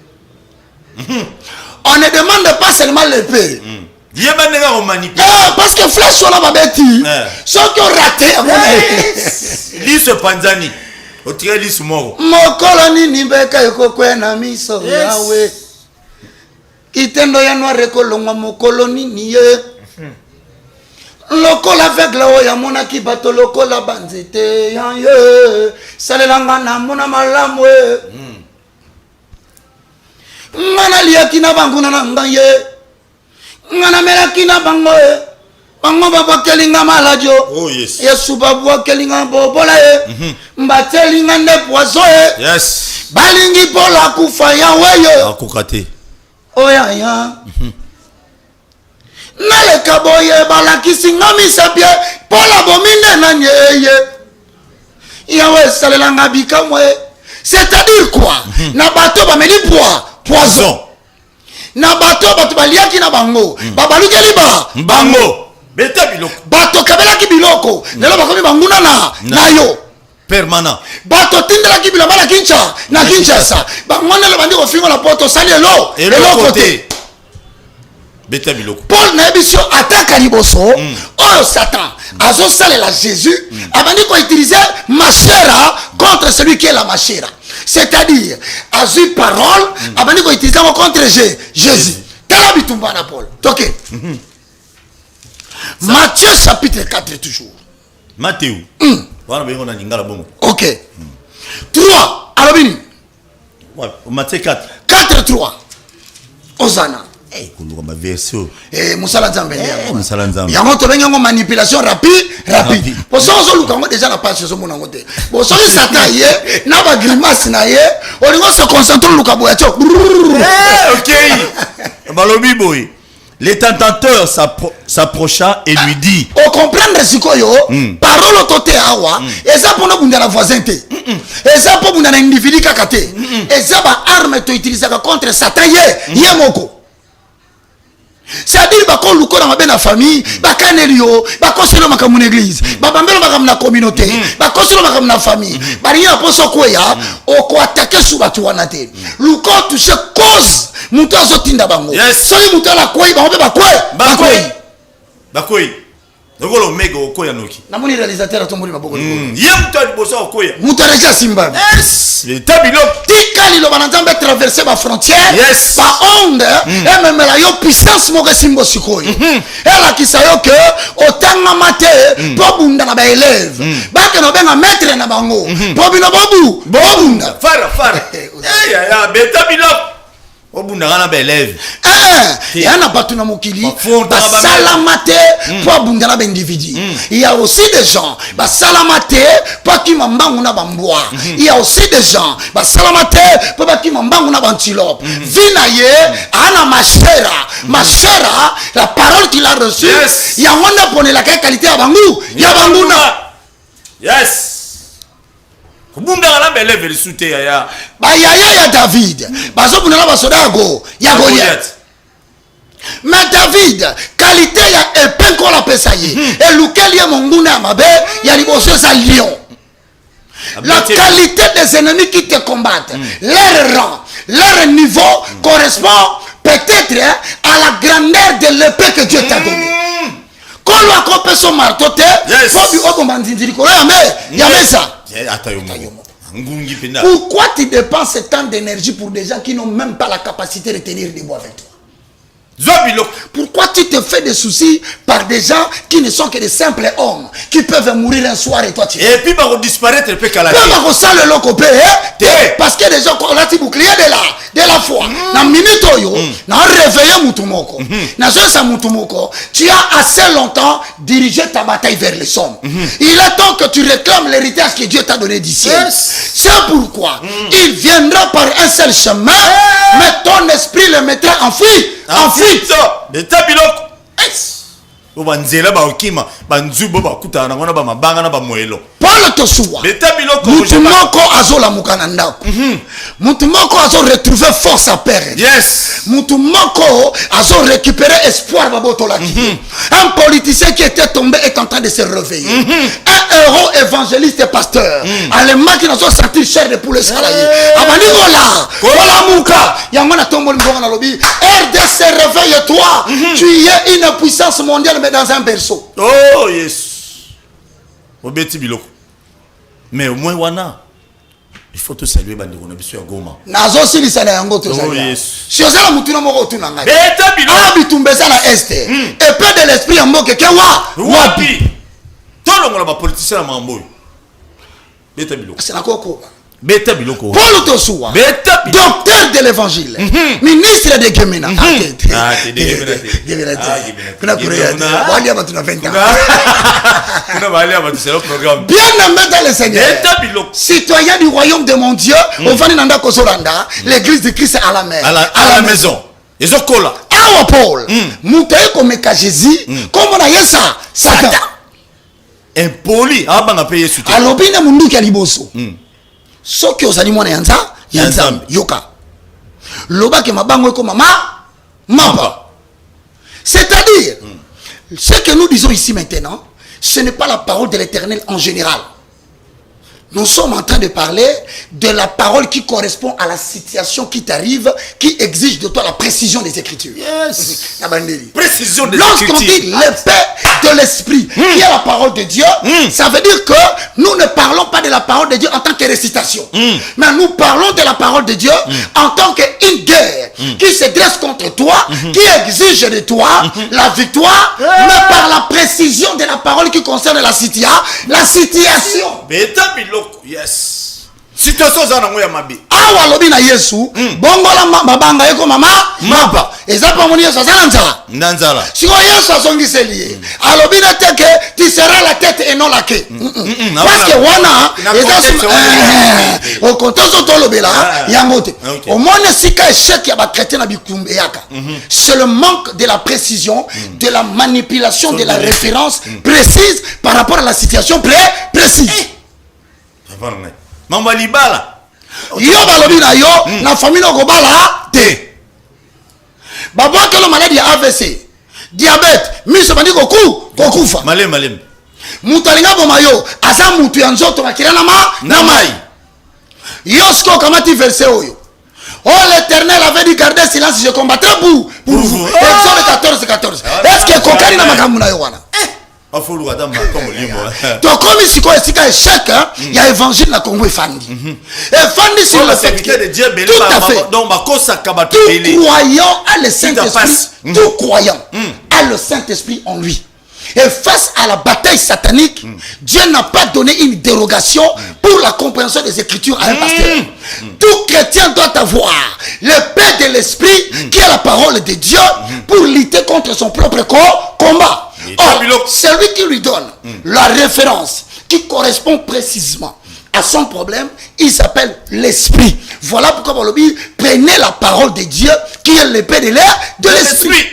On ne demande pas seulement l'épée. Parce que flèche on a bêti. Ceux qui ont raté, Lise Panzani. Au tiré lise moro. Mokoloni nibeka yokokwe na miso yawe. Kitendo ya noir rekolongwa mokoloni niye. Lokola aveugle oya mona ki bato lokola banzete ya ye salelanga na mona malamu e ngana liaki na banguna na ngaye ngana melaki na bango e bango baba kelinga malajo oh yes yesu babu kelinga bobola e mbatelinga ne poiso e yes balingi pola kufa ya weyo akukate oya ya Nale kaboye balakisi ngami sabie pola bominde na nyeye yawe salelanga bikamwe. C'est-à-dire quoi? Na bato bameli poison. Na bato baliaki na bango babalukeli bango beta biloko bato kabelaki biloko lelo bakomi banguna na yo permanent bato tindelaki bilamba na Kinshasa bangwana le bandi kofinga na poto sali eloko te beta biloko Paul na ebisio ataka liboso oh Satan azosalela Jésus abandi ko utiliser machera contre celui qui est la machera, c'est-à-dire azu parole abandi ko utiliser contre Jésus. Tala bitumba na Paul OK. Matthieu chapitre 4 toujours. Matthieu wana bengo na ngala bongo OK. 3 alobini Matthieu 4 3 Osana kuluka ma version musala nzambe musala nzambe yango to bengo manipulation rapide poso zo luka ngo déjà na page zo mona ngote bo so Satan ye na ba grimace na ye olingo se concentrer luka boya cho OK balobi boy. Le tentateur s'approcha et lui dit o comprendre sikoyo parole tote awa eza pona bunda na voisin te eza po bunda na individu kaka te eza ba arme to utiliser contre Satan ye moko. C'est-à-dire bako luko na mabe na famille bakanelio bakoselo makamu na église babambelo makamu na communauté bakoselo makamu na famille bari ya poso kweya o ko attaquer sous batu wana te luko toucher cause muto azotinda bango soki muto ala kwei bango be bakoi Ngolo mego okoya noki. Na moni réalisateur atomboli maboko. Yem to liboso okoya. Mutareja simba. Yes. Le tabilo. Tikali lo bananzambe traverser ma frontière. Yes. Ba onde et même la yo puissance mo simbo sikoyo. Ela kisayo que otanga mate po bunda na ba élève. Ba ke no benga maître na bango. Po bino bobu. Bobunda. Fara. Eh ya beta bilo. Obunda ngana ba élève. Yana batu na mokili. Ba salamate po bunda na ba individu. Il y a aussi des gens ba salamate po ki mambangu na bambwa. Il y a aussi des gens ba salamate po ba ki mambangu na bantilope. Vinaye ana machera la parole qu'il a reçue. Ya wanda pone la qualité ya bangu. Ya banguna. Yes. Bunda ngana ba élève lisute ya. Ba ya David. Bazo bunda na basodago ya Goliath. Mais David, qualité ya épin qu'on la pesaye. Et lequel y a mon gouna mabe, y a liboso sa lion. La qualité des ennemis qui te combattent, leur rang, leur niveau correspond peut-être à la grandeur de l'épée que Dieu t'a donnée. Quand on a coupé son marteau, pourquoi tu dépenses tant d'énergie pour des gens qui n'ont même pas la capacité de tenir debout avec toi? Pourquoi tu te fais des soucis par des gens qui ne sont que des simples hommes qui peuvent mourir un soir et toi tu et puis va disparaître parce que les gens ont la bouclier de la foi na minute oyo na réveiller mutumoko na ça mutumoko tu as assez longtemps dirigé ta bataille vers les sommes. Il est temps que tu réclames l'héritage que Dieu t'a donné d'ici. C'est pourquoi il viendra par un seul chemin mais ton esprit le mettra en fuite. De tabiloko. Obanzela ba okima banzubo ba kutana ngona ba mabanga na ba moelo. Paul tosuwa. De tabiloko mutumoko azola mukana ndako. Mutumoko azo retrouver force à perdre. Yes. Mutumoko azo récupérer espoir baboto laki. Un politicien qui était tombé est en train de se réveiller. Un héros évangéliste et pasteur. Allemand qui n'a pas sorti cher de poulet salarié. Abani Kola muka. Yamana tombo ngona lobi. RDC réveille-toi. Tu es une puissance mondiale mais dans un berceau. Oh yes. Obeti biloko. Mais au moins wana. Il faut te saluer bandeko na biso ya Goma. Nazo silisa na yango to saluer. Oh yes. Si osala mutuna moko tuna ngai. Beta biloko. Abitumbeza na este. Et peu de l'esprit en moke ke wapi. Tolo ngona ba politicien na mambo. Beta biloko. C'est la koko. Beta biloko. Paul Tosuwa. Beta biloko. Docteur de l'évangile. Ministre de Gemena. Gemena. Kuna kurea. Wali aba tuna 20 ans. Kuna wali aba c'est le programme. Bien aimé dans le Seigneur. Beta biloko. Citoyen du royaume de mon Dieu, on va nanda kosolanda, l'église de Christ à la mer. À la maison. Ezokola. Awa Paul. Mutaye komeka Jésus, comme on a yesa Satan. Impoli, abanga paye soutien. Alobina munduki aliboso. Soki ozali mwana yanzambe yoka loba ke mabango eko mapa. C'est-à-dire Ce que nous disons ici maintenant, ce n'est pas la parole de l'Éternel en général. Nous sommes en train de parler de la parole qui correspond à la situation qui t'arrive, qui exige de toi la précision des Écritures. Yes. Précision des Écritures. Lorsqu'on dit l'épée de l'Esprit, qui est la parole de Dieu, ça veut dire que nous ne parlons pas de la parole de Dieu en tant que récitation. Mais nous parlons de la parole de Dieu en tant qu'une guerre qui se dresse contre toi, qui exige de toi la victoire, mais par la précision de la parole qui concerne la situation. Yes. Situation za nango ya mabe. Awa lobi na Yesu, bongola mabanga eko mama mapa. Eza pa moni Yesu azana nzala. Nanzala. Siko Yesu azongise liye. Alobi na teke tu seras la tête et non la queue. Parce que wana eza au kontozo to lobela yango te. Au moins sika échec ya ba chrétien na bikumbe yaka. C'est le manque de la précision, de la manipulation de la référence précise par rapport à la situation précise. Mamba libala. Yo balobi na yo na famille no kobala te. Baba ke lo maladie AVC, diabète, miso bandi kokufa. Malem. Mutu alinga boma yo, aza mutu ya nzoto makira na mai. Yo sko kamati verset oyo. Oh, l'Éternel avait dit garder silence, je combattrai pour vous. Exode 14. Est-ce que kokari na makambu na yo wana? Donc comme ici quoi est-ce échec il y a évangile na Congo efandi. Efandi sur le fait de Dieu tout à fait. Donc tout croyant a le Saint-Esprit. Tout croyant a le Saint-Esprit en lui. Et face à la bataille satanique, Dieu n'a pas donné une dérogation pour la compréhension des Écritures à un pasteur. Tout chrétien doit avoir l'épée de l'Esprit qui est la parole de Dieu pour lutter contre son propre combat. Or, celui qui lui donne la référence qui correspond précisément à son problème, il s'appelle l'Esprit. Voilà pourquoi on dit, prenez la parole de Dieu qui est l'épée de l'Esprit.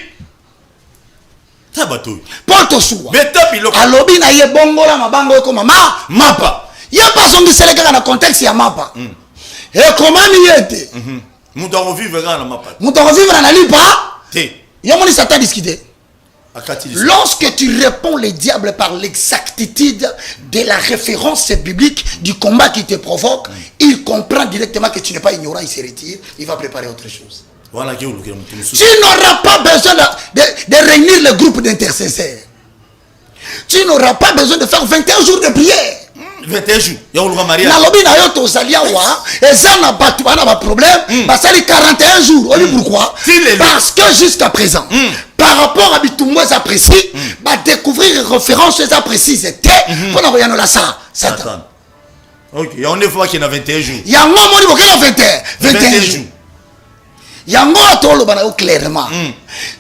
Paul Tosoua alobi na ye bongola mabango eko mapa ya pas on dit kaka na contexte ya mapa et comment yete mutu vivre na mapa mutu vivre na lipa te ya moni Satan discuter. Lorsque tu réponds le diable par l'exactitude de la référence biblique du combat qui te provoque, il comprend directement que tu n'es pas ignorant, il se retire, il va préparer autre chose. Tu n'auras pas besoin de réunir le groupe d'intercesseurs. Tu n'auras pas besoin de faire 21 jours de prière. 21 jours. Nalobi na yo to salia wa, et ça n'a pas problème, parce que 41 jours. Pourquoi? Parce que jusqu'à présent, par rapport à Bitumbo précis, va découvrir une référence précise. Pour nous voyons là ça. Satan. Ok, il y a une fois qu'il y a 21 jours. Il y a un moment où il y a 21 jours. Il y a un moment clairement.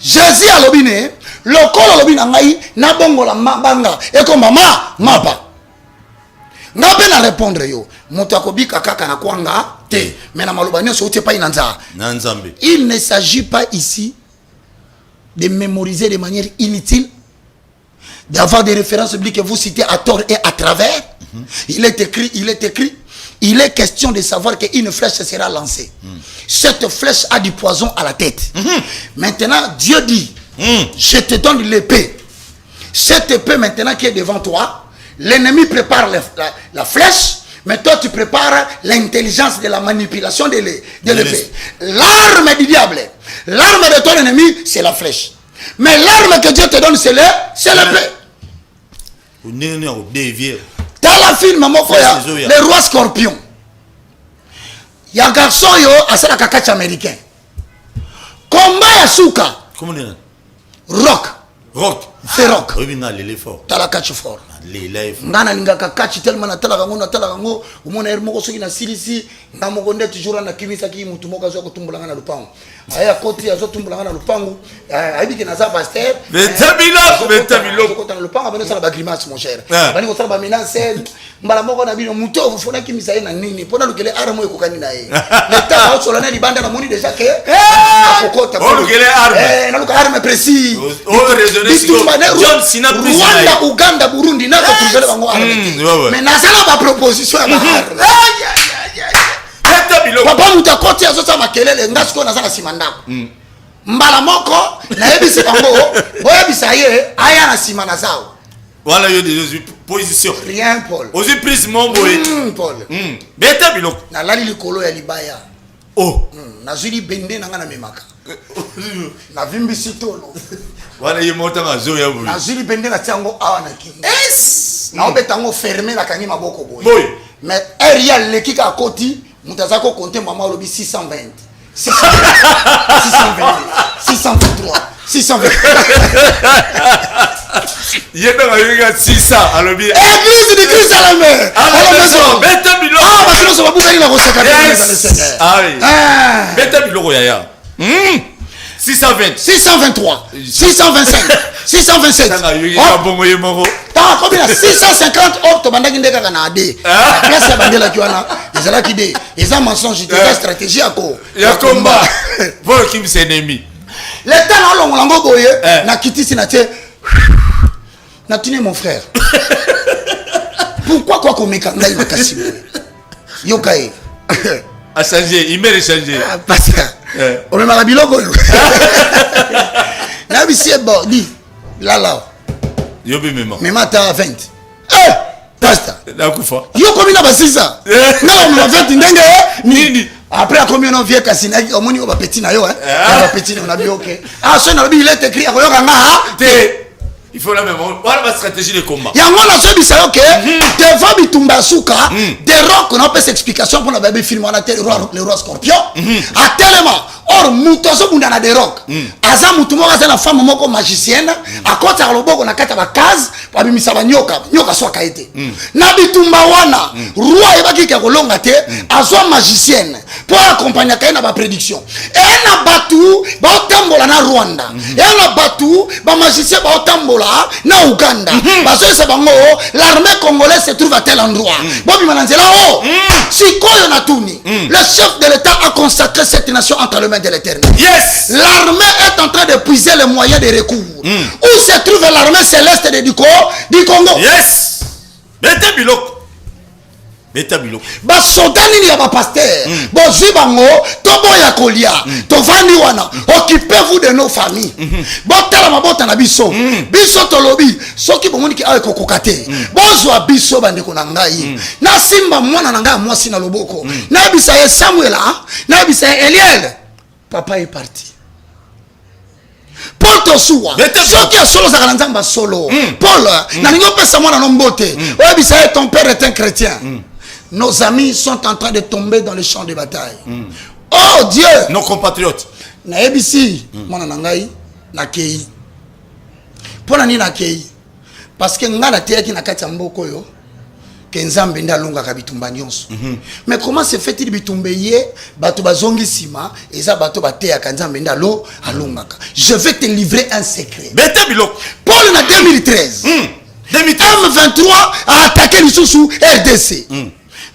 Jésus a l'obine, le col a l'obine ngai, na bongo la mabanga, et comme mama, mapa. Nga pe na répondre yo. Moto akobika kaka na kwanga te. Mais na malobani so te pa inanza. Nanzambe. Il ne s'agit pas ici de mémoriser de manière inutile, d'avoir des références bibliques que vous citez à tort et à travers. Il est écrit. Il est question de savoir qu'une flèche sera lancée. Cette flèche a du poison à la tête. Maintenant, Dieu dit, je te donne l'épée. Cette épée maintenant qui est devant toi, l'ennemi prépare la flèche, mais toi tu prépares l'intelligence de la manipulation de l'épée. L'arme du diable, l'arme de ton ennemi, c'est la flèche. Mais l'arme que Dieu te donne, c'est l'épée. Dans la film, le roi scorpion. Il y a un garçon à la cacache américain. Combat à Souka. Rock. C'est rock. T'as la catch fort. Ngana lingaka catch tellement na tala kango umona hermoko soki na silisi na mokonde toujours na kimisa ki mutu moka zo kutumbulanga na lupango aya koti azo tumbulanga na lupango aibiki na za pasteur metabilo ko na lupango bano sala ba grimace mon cher bani ko sala ba menace mbala moko na bino mutu ofuna kimisa na nini pona lukele armo ekokani na ye leta au solana libanda na moni déjà que akokota lukele arme na lukele arme précis John Sina Rwanda Uganda Burundi na ko tuzele bango arme mais nazala ba proposition ya arme papa mutakoti azosa makelele ngasiko nazala simandako mbala moko nayebisi bango boyebisa ye aya na sima na zao. Voilà, il y a des positions. Rien Paul. Aux prises mon boy. Paul. Beta biloko. Na lali likolo ya libaya. Oh. Na zuli bende na ngana memaka. Na vimbi sitolo. Voilà, il monte en zo ya boy. Na zuli bende na tiango awa na kingo. Yes. Na obetango fermé la kangi maboko boy. Boy. Mais Ariel lekika koti mutazako compter mama lobi 620. 620. 623. 620. Il y a dans 600 à l'objet. Église de Christ à la main. À la maison. Beta biloko. Ah, parce que nous sommes pas la recette dans le Seigneur. Ah oui. Beta biloko yaya. 620. 623. 625. 627. T'as combien 650 autres bandaki ndeka kana ade. Place ya bandela kiwana. Ezala kide. Eza mensonge, eza stratégie yako. Ya combat. Vol kim c'est ennemi. L'état na longo lango boye na kitisi na tie. Na tine mon frère. Pourquoi quoi qu'on mekanga il makasi boye. Yokae. A changé, il m'a changé. Pasteur. On me m'a biloko yo. Na bisi e bordi. Là. Yobi mema. Mema ta 20. Pasteur. Nakufa. Yo komi na basisa. Non, on va 20 ndenge nini. Après combien on vient kasina au moni ba petit na yo hein. Ba petit na bi OK. Ah so na bi il est écrit akoyo kanga te. Il faut la même voilà ma stratégie de combat. Yango na so bisa OK. Devant bitumba suka, des rocs on a pas explication pour na bébé film on a le roi scorpion. A tellement or mutoso bunda na des rocs. Aza mutumo kaza na femme moko magicienne, akota loboko na kata ba case, ba bimisa ba nyoka so kaite. Na bitumba wana, roi ebaki ka kolonga te, azwa magicienne pour accompagner kaina ba prédiction. Et na batu ba otambola na Rwanda. Et na batu ba magicien ba otambola na Uganda. Parce que bango l'armée congolaise se trouve à tel endroit. Bobi mananzela sikoyo na tuni. Le chef de l'État a consacré cette nation entre les mains de l'Éternel. Yes. L'armée est en train de puiser les moyens de recours. Où se trouve l'armée céleste du Congo? Yes. Beta biloko. Beta biloko. Ba soda nini ya ba pasteur. Bozwi bango toboya kolia. Tovandi wana. Occupez-vous de nos familles. Botala mabota na biso. Biso tolobi soki bomoni ki awe kokokate. Bozwa biso bandeko na ngai. Na simba mwana na ngai mwasi na loboko. Na bisa ye Samuel, na bisa Eliel. Papa est parti. Paul Tosuwa. Soki a solo za nzamba solo. Paul na ningo pesa mwana no mbote. Oya bisa ye ton père est un chrétien. Nos amis sont en train de tomber dans le champ de bataille. Oh Dieu! Nos compatriotes. Na ebisi mwana na ngai na kei. Pona ni na kei. Parce que ngana teyaki na kati ya mboko yo. Que Nzambe nda longa ka bitumba nyonso. Mais comment se fait-il bitumbe ye bato bazongi sima eza bato bateya ka Nzambe nda lo alongaka. Je vais te livrer un secret. Beta biloko. Paul na 2013. M23 a attaqué lisusu RDC.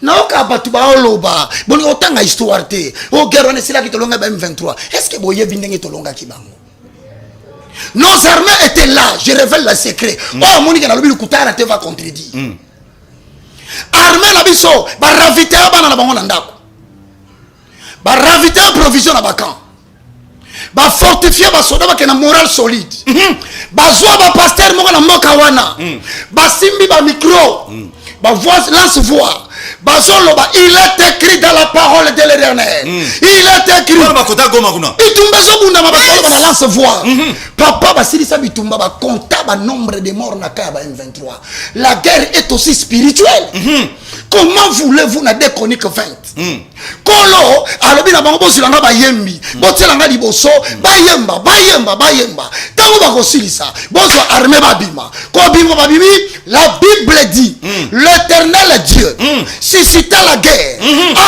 Naoka batu ba oloba boni otanga histoire te o guerre ne sila ki tolonga ba M23 est-ce que boye bindenge tolonga ki bango nos armées étaient là je révèle le secret oh moni kana lobi kutara te va contredire armée na biso ba raviter bana na bango na ndako ba raviter provision na bakan ba fortifier ba soda ba kena moral solide ba zwa ba pasteur moko na mboka wana ba simbi ba micro ba voix lance voix Bazoloba, il est écrit dans la parole de l'Éternel. Il est écrit. Bitumba zobunda mabakolo na lance voix. Papa basilisa bitumba ba compta ba nombre de morts na ka ba M23. La guerre est aussi spirituelle. Comment voulez-vous na 2 Chroniques 20? Kolo alobi na bango bosilanga ba yembi. Botelanga liboso ba yemba. Tango ba kosilisa. Bozo armée babima. Ko bima babimi, la Bible dit, l'Éternel Dieu suscita la guerre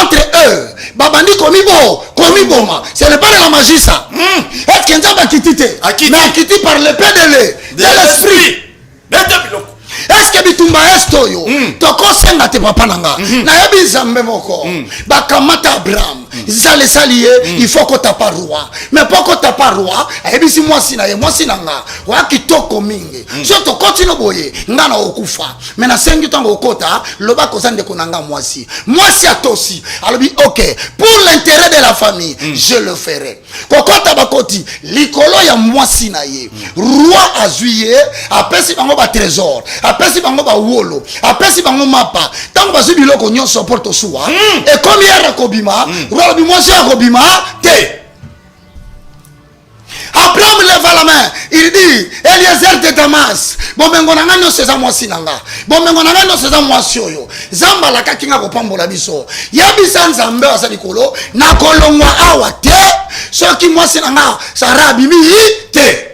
entre eux. Babandi komibo, komiboma. Ce n'est pas de la magie ça. Est-ce que Nzamba kitite? Mais akiti par l'épée de l'esprit. Est-ce que bitumba esto yo? Toko senga te papa nanga. Na yebi Nzambe moko. Bakamata Abraham. ça les salier il faut que tu pas roi mais pour que tu pas roi et puis si moi si na nga wa kitoko mingi surtout continue boye ngana okufa mais na sengi tango okota loba kozande konanga moi si atosi alors OK pour l'intérêt de la famille je le ferai kokota bakoti likolo ya moi si na ye roi azuye apesi bango ba trésor apesi bango ba wolo apesi bango mapa tango bazu biloko nyonso porto suwa et comme hier akobima roi bi moi si akobima te. Abraham leva la main, il dit Eliezer de Damas, bon mengo nanga no seza mwasi nanga, bon mengo nanga no seza mwasi oyo, zamba la kakinga ko pambola biso, yabisa nzambe wa salikolo, na kolongwa awa te, soki mwasi nanga sara bimi te.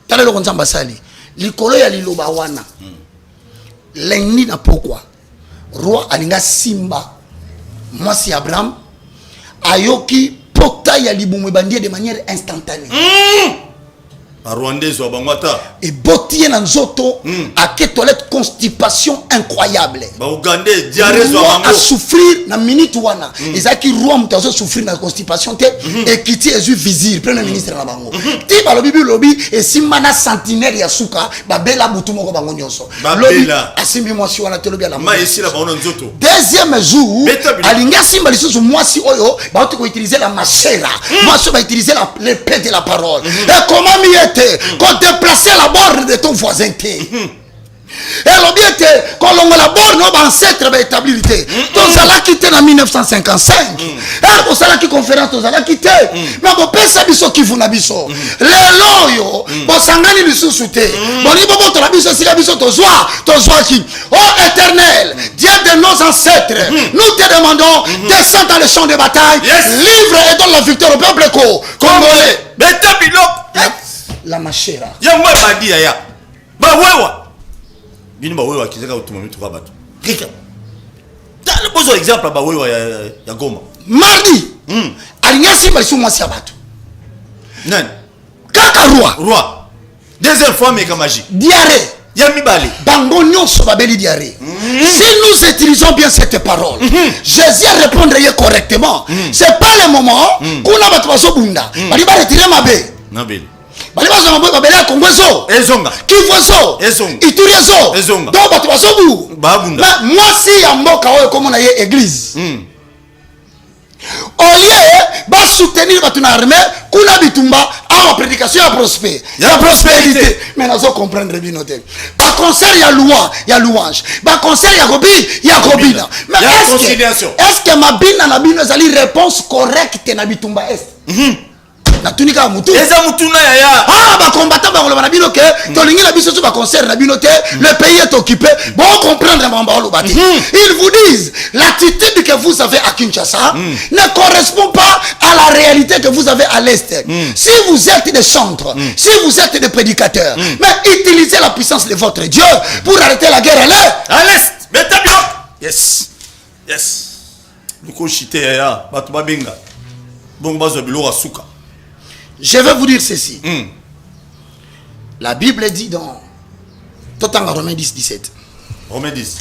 Tale lo konzamba sali, likolo ya liloba wana. Lenni na pourquoi? Roi alinga simba, mwasi Abraham, ayoki pota ya libumu bandie de manière instantanée. Rwandais wa bangwata et botier na nzoto a que toilette constipation incroyable. Ba Ougandais diarrhée wa bango a souffrir na minute wana ezaki roi mutazo souffrir na constipation te et kiti ezu vizir premier ministre na bango ti ba lobi et simana sentinelle ya suka ba bela butu moko bango nyonso lobi asimbi mwasi wana te lobi ala ma esila bango nzoto deuxième jour alinga simba lisusu mwasi oyo ba to utiliser la machera mwasi ba utiliser l'épée de la parole et comment mi qu'on déplacer la borne de ton voisin. Et l'objet qu'on la borne nos ancêtres va établir. Tous allons quitter en 1955. Et vous allez qui conférence tous allons quitter. Mais vous pensez biso qui vous n'abisso. Les loyaux, vous sangani biso souté. Bon ni bon ton abisso si l'abisso to joie qui. Oh Éternel, Dieu de nos ancêtres, nous te demandons descends dans le champ de bataille, livre et donne la victoire au peuple congolais. La machera ya mwa badi ya ba wewa bino ba wewa kizeka utuma mitu kwa batu kika tala bozo exemple ba wewa ya Goma mardi alinyasi balisu mwasi ya batu nani kaka roi deuxième fois mega magie diarrhée ya mibali bango nyonso babeli diarrhée si nous utilisons bien cette parole Jésus répondrait correctement c'est pas le moment kuna batu baso bunda bali ba retirer mabe nabeli bali bazo mabo babela kongwezo ezonga kivozo ezonga iturizo ezonga donc batu bazo bu babunda mwasi ya mboka oyo komona ye église au lieu ba soutenir batu na armée kuna bitumba awa prédication ya prospérité mais nazo comprendre binote ba concert ya louange ba concert ya kobina mais est-ce que mabina na bino ezali réponse correcte na bitumba est na tunika mutu eza mutuna ya ba combattant ba ngoloba na bino ke to lingi na biso ba concert na bino te le pays est occupé bon comprendre mamba lo bati ils vous disent l'attitude que vous avez à Kinshasa ne correspond pas à la réalité que vous avez à l'est. Si vous êtes des chantres, si vous êtes des prédicateurs, mais utilisez la puissance de votre Dieu pour arrêter la guerre à l'est. Yes luko chite ya batu babenga bongo bazo bilo asuka. Je vais vous dire ceci. La Bible dit dans Romains 10, 17. Romains 10.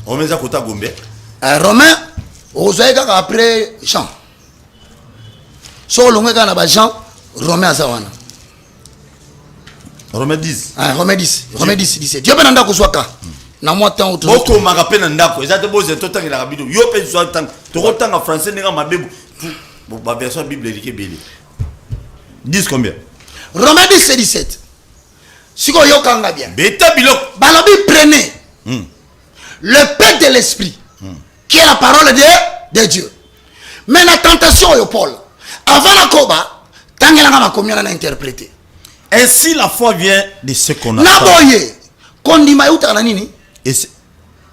Romains à côté Gombe. Romains, vous avez après Jean. So l'on a Jean, Romains à Zawana. Romains 10. Romains 10, 17. Dieu ben anda kozwaka. Na moi temps autour. Boko makapena ndako. Ezate boze totanga la rabido. Yo pe zo tang. To rotanga français nga mabebu. Bon ba version Bible liké belé. 10 combien? Romains 10 et 17. Si vous avez bien. Balobi prenez le pain de l'esprit qui est la parole de Dieu. Mais la tentation au Paul. Avant la koba, tangela ma combien on a interprété. Ainsi la foi vient de ce qu'on attend. Naboye, kondima uta na nini?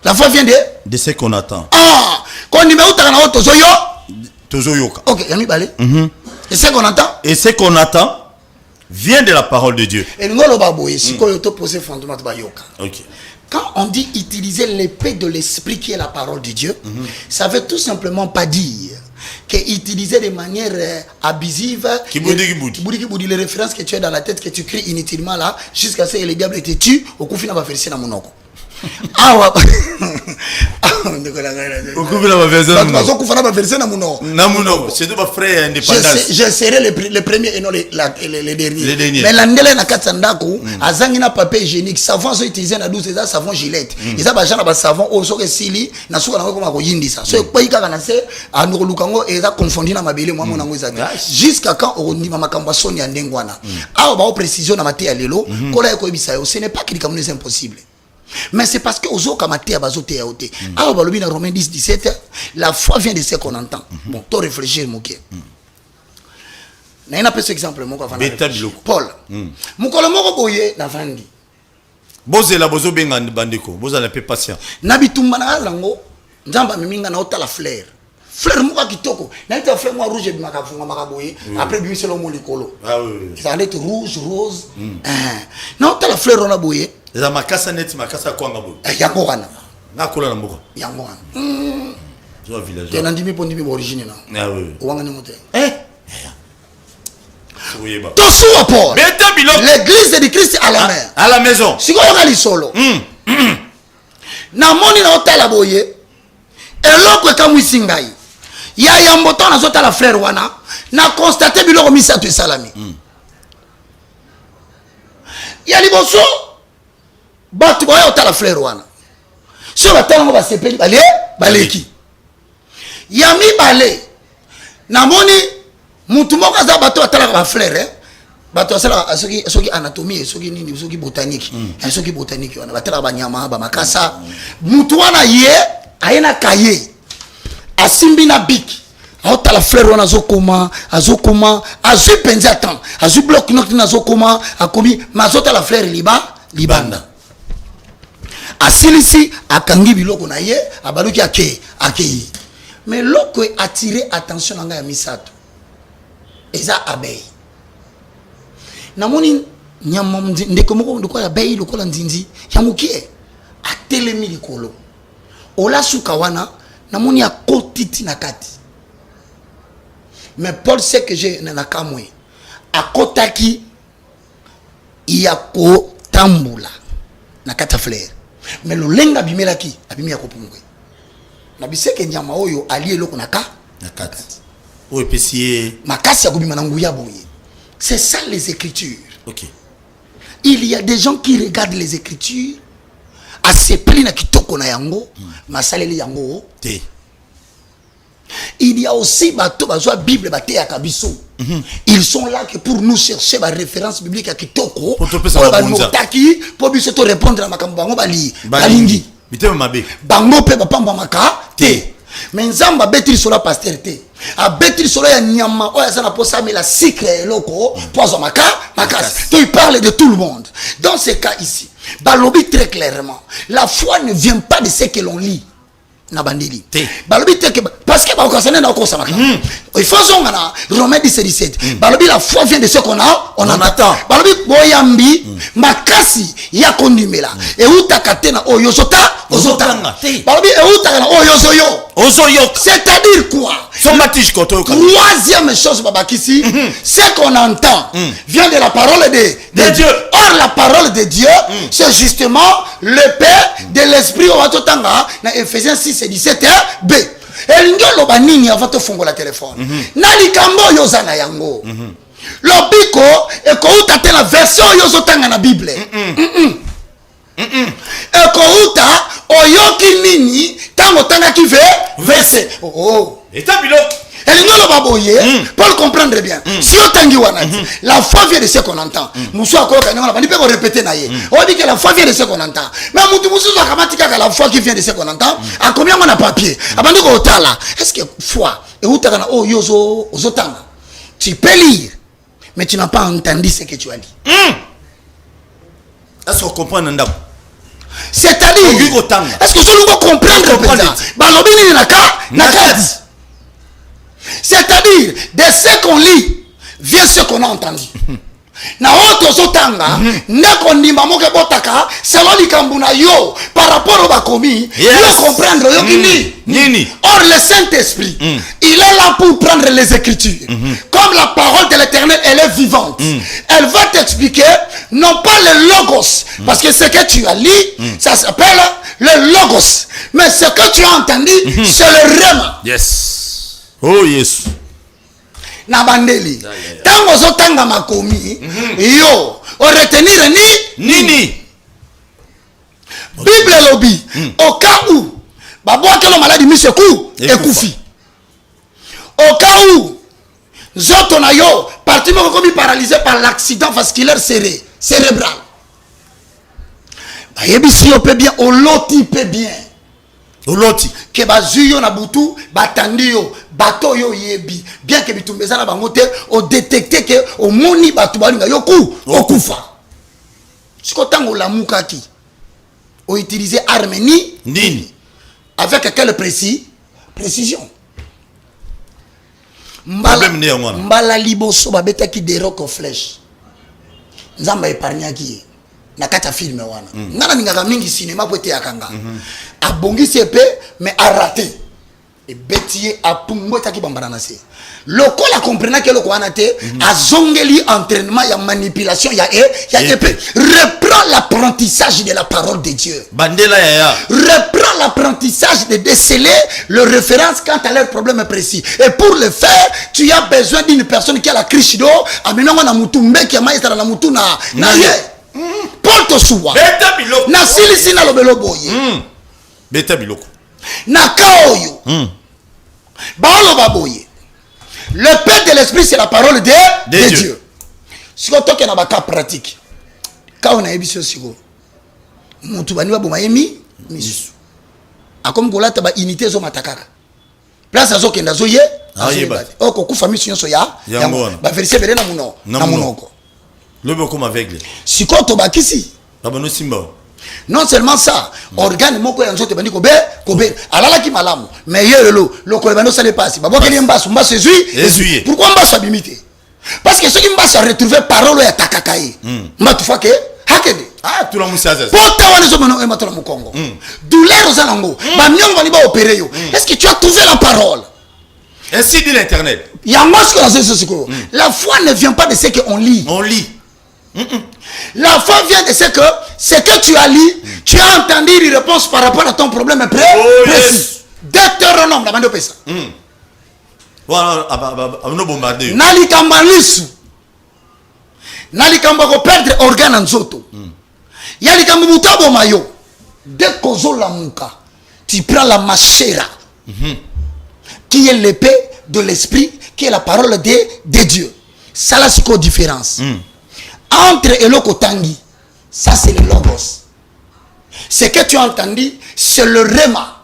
La foi vient de ce qu'on attend. Ah, kondima uta na tozoyo? Tozoyoka. OK, yami balé. Et ce qu'on attend? Et ce qu'on attend vient de la parole de Dieu. Et nous baboye, si ko yoto poser fondement ba yoka. OK. Quand on dit utiliser l'épée de l'esprit qui est la parole de Dieu, ça veut tout simplement pas dire que utiliser de manière abusive, les références que tu as dans la tête, que tu cries inutilement là, jusqu'à ce que le diable te tue, au coup final va faire ça dans mon oko. awa okubila ba version bazo kufana ba version na muno c'est deux frères indépendants. Je serai le premier et non les derniers. Mais l'andele na katsandako azangi na papier hygiénique savon so utiliser na douce ça savon Gillette eza ba jana ba savon o so ke sili na suka na ko ma ko yindisa so ko yika kana se anoko lukango eza confondu na mabele mwa mona ngo eza jusqu'à quand on ndima makambo soni ya ndengwana awa ba précision na mate ya lelo kola ko ebisa yo ce n'est pas que c'est impossible. Mais c'est parce que aux autres kamaté abazoté ya oté. Alors balobi na Romains 10-17, la foi vient de ce qu'on entend. Bon, to réfléchir moké. Na ina pese exemple moko avant. Paul. Mukolo moko boye na vandi. Bozela bozo benga bandeko, bozala pe patient. Na bitumba na lango, nzamba miminga na ota la fleur. Fleur moko kitoko. Na ita fleur mo rouge bimaka funga makaboye, après bimiselo mo likolo. Ah oui. Ça allait rouge rose. Na ota la fleur ona boye. Les amakasa net makasa kwanga bo. Yango wana. Na kola na mboka. Yango wana. Zo village. Tena ndimi po ndimi origine na. Ah oui. Wanga ni mote. Oui ba. Tosu apport. L'église de Christ à la mer. À la maison. Siko yoka li solo. Na moni na otala boye. Eloko ekamwisi ngai. Ya yamboto na zota la frère wana. Na constater biloko misato esalami. Ya liboso batu boya otala fleur wana so batala ngo basepeli baleki ya mibale namoni mutu moko aza bato atala ba fleur bato asala soki anatomie soki nini soki botanique soki botanique wana batala ba nyama ba makasa mutu wana ye ayena kaye asimbi na biki otala fleur wana azokoma azu penza temps azu bloc note na azokoma akomi mazota la fleur libanda asilisi akangi biloko na ye abaluki akei mais loko attirer attention na nga ya misato eza abeille namoni nyama ndeko moko ndiko ya abeille lokola nzinzi ya mukie atelemi likolo ola suka wana namoni akotiti na kati mais Paul sait que j'ai na kamwe akotaki yako tambula na kata fleur mais le lenga bimelaki abimi yakopungwe na biseke nyama oyo ali eloko na kata o epesier makasi ya kobima na nguya boye. C'est ça les écritures. OK. Il y a des gens qui regardent les écritures à se plina kitoko na yango masaleli yango te. Il y a aussi bato bazwa Bible baté ya kabiso. Ils sont là que pour nous chercher la référence biblique à kitoko pour taki pour biso to répondre à makambo bango balingi bitema mabe bango pe bapamba maka te mais nzamba betri sola pasteur te a betri sola ya nyama oya sana posa mais la secret loko pozo makasi to il parle de tout le monde. Dans ce cas ici balobi très clairement la foi ne vient pas de ce que l'on lit na bandeli balobi te que parce que ba okasane na okosa maka il faut zongana Romains 10-17 balobi la foi vient de ce qu'on attend balobi boyambi makasi ya kondimela e utaka tena oyo ozotanga balobi e utaka na oyo c'est-à-dire quoi troisième chose babakisi ce qu'on entend vient de la parole de Dieu. Or la parole de Dieu c'est justement le Père de l'esprit au watotanga na Ephésiens 6:17b. Elingelo banini avant to fongola téléphone na likambo yozana yango lobiko ekouta te na version yozotanga na Bible ekouta oyoki nini tango tanga ki verset etabilo elingelo baboye Paul comprendre bien si otangi wana la foi vient de ce qu'on entend musu akoka nyama bandi pe ko répéter na ye on dit que la foi vient de ce qu'on entend mais mutu musu akamatika ka la foi qui vient de ce qu'on entend a combien on a papier abandi ko otala est-ce que foi et utaka na o yozo ozotanga tu peux lire mais tu n'as pas entendu ce que tu as dit est-ce qu'on comprend ndam c'est-à-dire est-ce que je dois comprendre balobi ni nakadi. C'est-à-dire, de ce qu'on lit, vient ce qu'on a entendu. na oto zotanga ndeko ndimba moke botaka selon likambo na yo par rapport au bakomi yo comprendre yo kini. Or le Saint-Esprit il est là pour prendre les Écritures comme la parole de l'Éternel elle est vivante. Elle va t'expliquer non pas le logos parce que ce que tu as lu ça s'appelle le logos, mais ce que tu as entendu c'est le rema. Yes. Oh yes. Na bandeli tango zotanga makomi yo o retenir nini Bible lobby au cas où babwake lo maladi miseku ekufi au cas où zoto na yo parti moko komi paralysé par l'accident vasculaire cérébral bayebisi yo pe bien oloti pe bien oloti ke bazuyo na butu batandi yo bato yo yebi bien que bitumbeza na bango te o détecter que o moni batu balinga yo okufa siko tango lamukaki o utiliser arme nini avec quelle précision mbala liboso babetaki des rocs aux flèches nzamba épargnaki na kata film wana ngana ningaka mingi cinéma pote yakanga abongisi epé mais a raté et betier a pumbota ki bambana na se lokola comprena que loko wana te azongeli entraînement ya manipulation ya epé reprend l'apprentissage de la parole de Dieu bandela ya reprend l'apprentissage de déceler le référence quant à leur problème précis et pour le faire tu as besoin d'une personne qui a la crishido amenonga na mutu mbeki ya maistra na mutu na ye porte suwa beta biloko na silisi na lobelo boye beta biloko na kaoyo baolo baboye le pain de l'esprit c'est la parole de Dieu siko toke na baka pratique kao na ebisio siko mutu bani baboma yemi misu akomi kolata ba unité zo matakaka place azo kenda zo ye oko kufa misu nyonso ya ba verser bere na munoko lobe comme aveugle siko to bakisi babano simba non seulement ça organe moko ya nzoto bandi kobe alala ki malamu mais yelo lokole bano ça ne passe babokeli mbasu ezui pourquoi mbasu abimité parce que ceux qui mbasu a retrouvé parole ya takakaye mbatu fake hakede tout la musaza pota wana zo mano ema to la mukongo douleur za nango ba nyongo bani ba opérer yo est-ce que tu as trouvé la parole ainsi dit l'Éternel ya mosque la siko la foi ne vient pas de ce que on lit la foi vient de ce que tu as lu tu as entendu une réponse par rapport à ton problème précis Deutéronome la bande pesa voilà abano bombarder nalikamba lisu nalikamba ko perdre organe nzoto yalikamba mutabo mayo dès kozo la muka tu prends la machera qui est l'épée de l'esprit qui est la parole de Dieu ça la siko différence entre eloko tangi ça c'est le logos ce que tu as entendu c'est le rema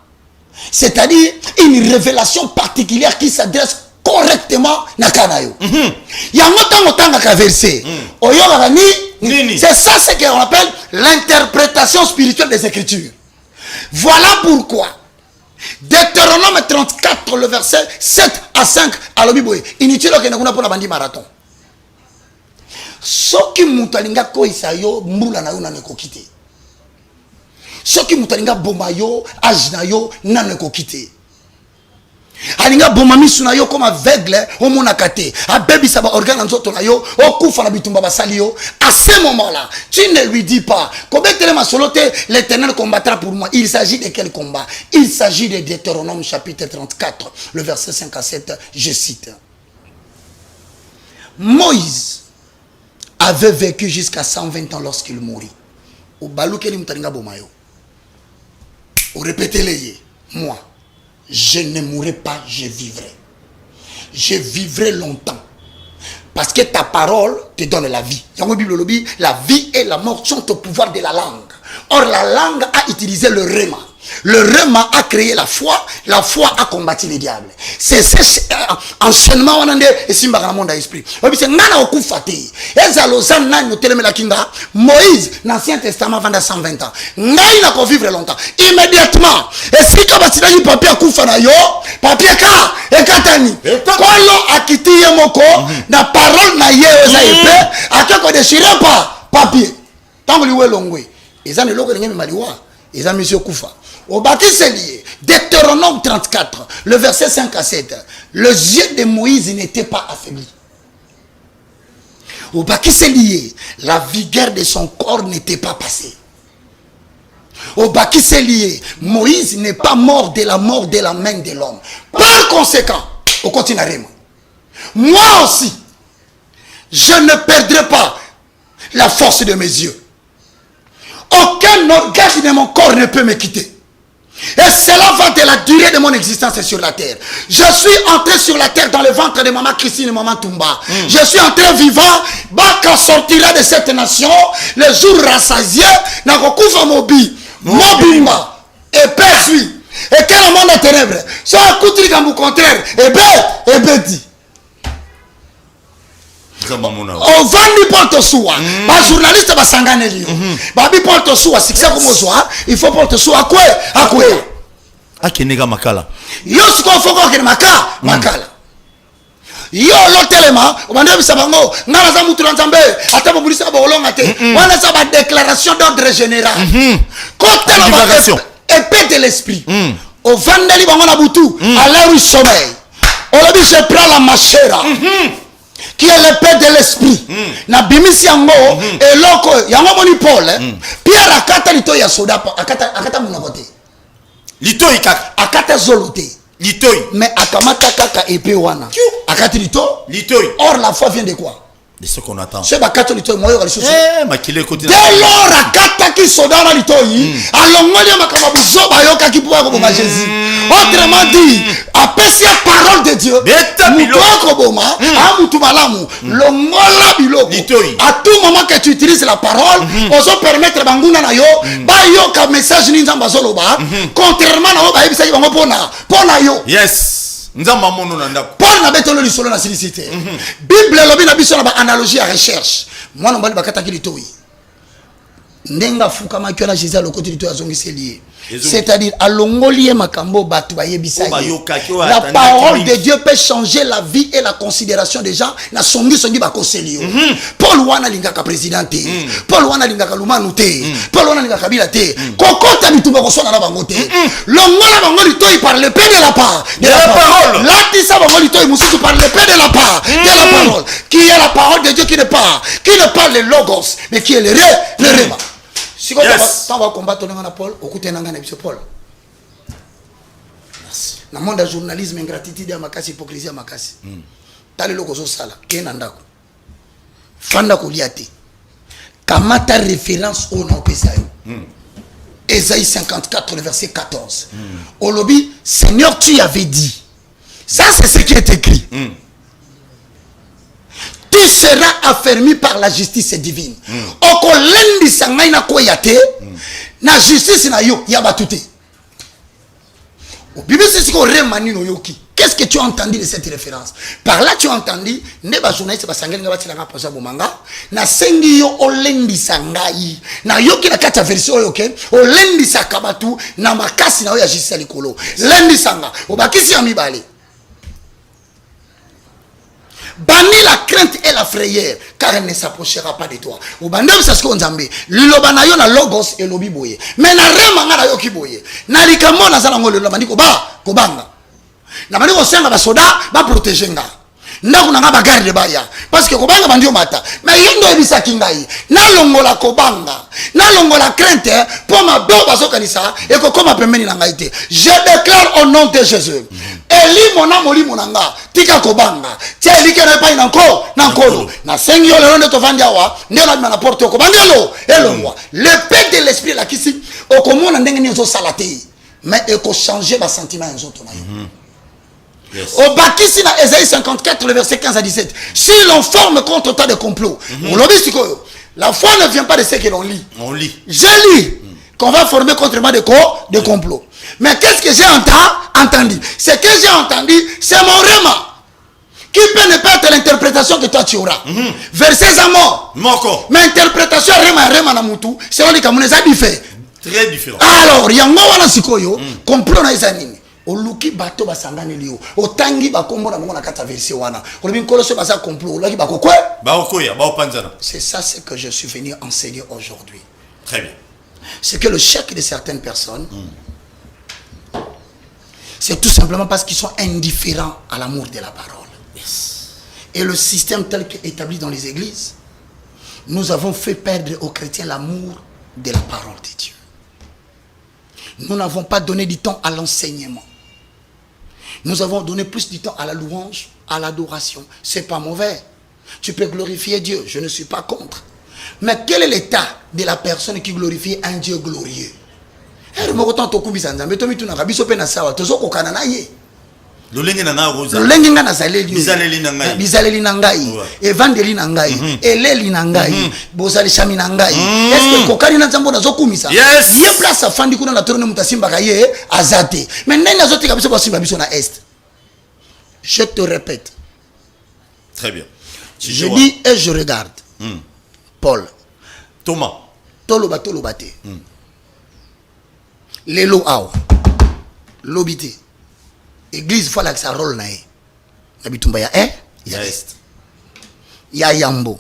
c'est-à-dire une révélation particulière qui s'adresse correctement na kanayo yango tango tanga ka verset oyoka ni c'est ça ce qu'on appelle l'interprétation spirituelle des Écritures. Voilà pourquoi Deutéronome 34 le verset 7 à 5 alobi boye inutile que na kuna pona bandi marathon soki mutu alinga koisa yo mbula na yo na nekokite soki mutu alinga boma yo age na yo na nekokite alinga boma misu na yo comme aveugle omonaka te abebisa ba organe nzoto na yo okufa na bitumba basali yo à ce moment-là tu ne lui dis pas kobetele masolo te l'Éternel combattra pour moi. Il s'agit de quel combat? Il s'agit de Deutéronome chapitre 34 le verset 5 à 7. Je cite: Moïse avait vécu jusqu'à 120 ans lorsqu'il mourit. Au balukeli mutalinga bomayo. Au répétez-le, moi, je ne mourrai pas, je vivrai. Je vivrai longtemps. Parce que ta parole te donne la vie. Dans la Bible, la vie et la mort sont au pouvoir de la langue. Or, la langue a utilisé le rema. Le rema a créé la foi a combattu le diable. C'est cet enchaînement et simba dans le monde d'esprit. Moïse, l'Ancien Testament, vendait 120 ans. Ngai n'a pas vivre longtemps. Immédiatement. Et si tu as papier koufa na yo, papier ka, et katani. Kolo a quitté Yemoko, na parole na ye, épée, a quelque déchiré pas papier. Tant que lui est longwe. Ils ont le logo de Maliwa. Ils ont monsieur Koufa. Au bâti c'est lié. Deutéronome 34, le verset 5 à 7. Le yeux de Moïse n'était pas affaibli. Au bâti c'est lié. La vigueur de son corps n'était pas passée. Au bâti c'est lié. Moïse n'est pas mort de la mort de la main de l'homme. Par conséquent, au continent, moi aussi, je ne perdrai pas la force de mes yeux. Aucun organe de mon corps ne peut me quitter. Et cela va de la durée de mon existence sur la terre. Je suis entré sur la terre dans le ventre de maman Christine et maman Toumba. Je suis entré vivant. Baka sortira de cette nation le jour rassasié. Nakokufa mobi. Mobimba. Et persui. Et quel monde de ténèbres. Ça a coûté comme au contraire. Et ben dit. On vend porte soua. Les journalistes va s'engager. Babi porte soua. Si c'est comme soua, il faut porte soua quoi? À quoi? À Kenega Makala. Yo ce qu'on faut que Makala. Yo l'hôtelema, on va dire ça bango. Ngala za mutu nzambe. Ata bo bulisa ba olonga te. Wana sa ba déclaration d'ordre général. Côté la épée de l'esprit. Au vendeli bango na butu. À l'heure du sommeil. On a dit je prends la machera. Qui est l'épée de l'esprit. Na bimisi yango et loko yango moni Paul. Pierre akata lito ya soda akata munakote. Lito ikaka akata zolote. Lito. Mais akamata kaka épée wana. Akati lito. Lito. Or la foi vient de quoi? De ce qu'on attend. C'est bakato lito moyo kali soso. Makile côté. Dès lors akata ki soda na lito yi, alongoli makaba buzoba yoka ki pouvoir ko Jésus. Autrement dit, après cette parole de Dieu, à tout moment que tu utilises la parole, on se permettre banguna na yo, ba yo ka message ni nzamba zoloba, contrairement na yo ba yebisa bango pona yo. Yes. Nzamba mono na ndako. Paul na betolo li solo na silicité. Bible lobi na biso na ba analogie à recherche. Moi na mbali bakata ki litoyi. Ndenga fuka makyo na Jésus le côté litoyi azongisi lié. C'est-à-dire, à l'ongolier makambo batuaye bisai. La parole de Dieu peut changer la vie et la considération des gens. Na songi songi ba koselio. Paul wana lingaka présidenté. Paul wana lingaka lumanu te. Paul wana lingaka kabila te. Kokota bitumba kosona na bango te. Longola bango lito il parle le paix de la part. De la parole. Là tisa bango lito il mususu parle le paix de la part. De la parole. Qui est la parole de Dieu qui ne parle le logos, mais qui est le rema. Si on va combattre Paul, écoutez Paul. Dans le monde du journalisme, ingratitude, hypocrisie, t'as le logo sala, kenandako. Fanda koliate. Kamata référence au nom Pesayo. Ésaïe 54, le verset 14. Au lobby, Seigneur, tu avais dit. Ça, c'est ce qui est écrit. Tu seras affermi par la justice divine. Okolendi sangai na koyate na justice na yo yabatute. Au Bible c'est ko remani no yoki. Qu'est-ce que tu as entendu de cette référence? Par là tu as entendu ne ba journaliste ba sangeli nga batila nga posa bomanga na sengi yo olendi sangai na yoki na kata version yo ke olendi sakabatu na makasi na yo ya justice likolo. Lendi sanga obakisi ya mibale. Banni la crainte et la frayeur, car elle ne s'approchera pas de toi. Ou bandem c'est ce qu'on zambe. Liloba na yo na logos et lobi boye. Mais na rema nga na yo ki boye. Na likamo na zala ngolo loba ndiko ba kobanga. Na mani ko senga ba soda ba protéger nga. Ndako na nga ba garde baya. Parce que kobanga bandio mata. Mais yendo ebisa kingai. Na longola kobanga. Na longola crainte pour ma bo bazokanisa et ko koma pembeni na ngai te. Je déclare au nom de Jésus. Eli mona moli monanga tika kobanga tia elike na pa na nkolo na sengi yo le ndo to vandi awa nde na porte ko bangelo elongwa le paix de l'esprit la kisi okomona ndenge ni zo salate mais e ko changer ba sentiment en zoto na yo. Au bakisi na Ésaïe 54 le verset 15 à 17. Si l'on forme contre toi des complots, la foi ne vient pas de ce que l'on lit. On lit. Je lis. qu'on va former contre moi de complot. Mais qu'est-ce que j'ai entendu? Ce que j'ai entendu, c'est mon rema. Qui peut ne pas être l'interprétation que toi tu auras. Versets à mort. Mais interprétation rema na mutu, c'est on dit comme les habits fait. Très différent. Alors, yango wana sikoyo, complot na ezanini. Oluki bato basangane liyo. Otangi bakombo na mona kata verset wana. Olobi nkolo so basa complot, oloki bakokwe. Baokoya, baopanzana. C'est ça ce que je suis venu enseigner aujourd'hui. Très bien. C'est que le chèque de certaines personnes, c'est tout simplement parce qu'ils sont indifférents à l'amour de la parole. Yes. Et le système tel qu'établi dans les églises, nous avons fait perdre aux chrétiens l'amour de la parole de Dieu. Nous n'avons pas donné du temps à l'enseignement. Nous avons donné plus du temps à la louange, à l'adoration. C'est pas mauvais. Tu peux glorifier Dieu, je ne suis pas contre. Mais quel est l'état de la personne qui glorifie un Dieu glorieux? Lolenge na nga roza. Lolenge nga nazaleli. Bizaleli na ngai. Bizaleli na ngai. Evangeli na ngai. Eleli na ngai. Bozali shami na ngai. Est-ce que kokari na nzambo nazo kumisa? Yes. Ye place afandi kuna na torone mutasimba ka ye azate. Mais nani nazotika biso ba simba biso na est. Je te répète. Très bien. Je dis et je regarde. Paul. Thomas. Toloba te. Lelo awa. Lobité. Église faut que ça rôle nae. Abitumba ya ya est. Ya yambo.